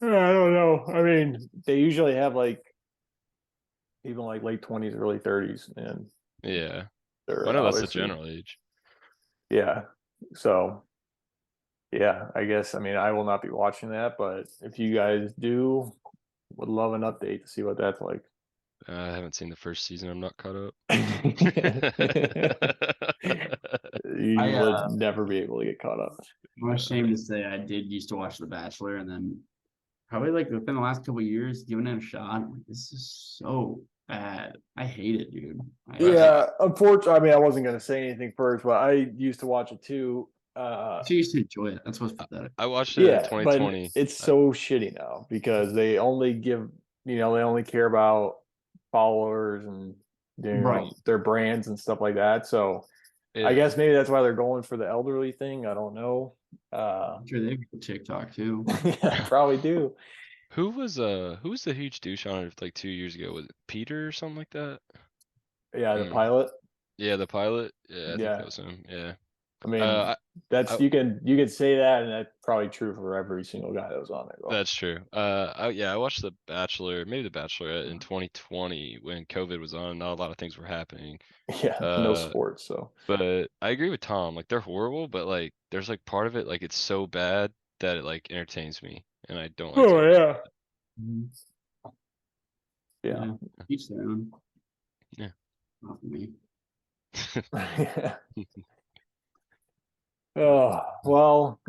I don't know. I mean, they usually have like even like late 20s, early 30s, and Yeah, they're I know that's the obviously, general age. yeah. So yeah, I guess I mean I will not be watching that, but if you guys do, would love an update to see what that's like. I haven't seen the first season. I'm not caught up. You would never be able to get caught up. I'm ashamed to say I did used to watch The Bachelor, and then probably like within the last couple of years, giving it a shot. I'm like, this is so bad. I hate it, dude. Yeah, unfortunately, I mean, I wasn't gonna say anything first, but I used to watch it too. I used to enjoy it. That's what's pathetic. I watched it in Yeah, but 2020. it's so shitty now because they only give, they only care about followers and Right. their brands and stuff like that. So I Yeah. guess maybe that's why they're going for the elderly thing. I don't know. I'm sure they've got TikTok too. Yeah, probably do. Who was the huge douche on it like 2 years ago? Was it Peter or something like that? Yeah, the Mm. pilot. Yeah, the pilot. Yeah, I think Yeah. that was him. Yeah. I mean, I, that's I- you can say that, and that's probably true for every single guy that was on there. Though. That's true. I watched The Bachelor, maybe The Bachelorette in 2020 when COVID was on. Not a lot of things were happening. Yeah, no Uh, sports. So But I agree with Tom. Like they're horrible, but like there's like part of it like it's so bad that it like entertains me, and I don't like. To yeah, Mhm. yeah. Each their own. Yeah. Not for me. Yeah. Oh, well,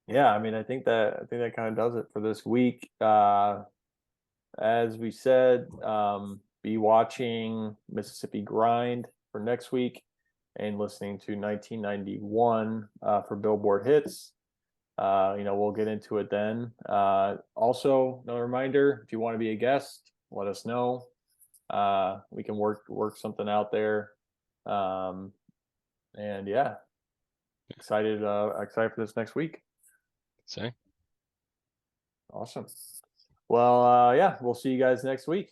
yeah, I mean, I think that kind of does it for this week. As we said, be watching Mississippi Grind for next week and listening to 1991 for Billboard Hits. We'll get into it then. Also, another reminder, if you want to be a guest, let us know. We can work something out there. And yeah, excited for this next week. Say, Awesome. Well, yeah, we'll see you guys next week.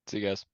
see you guys.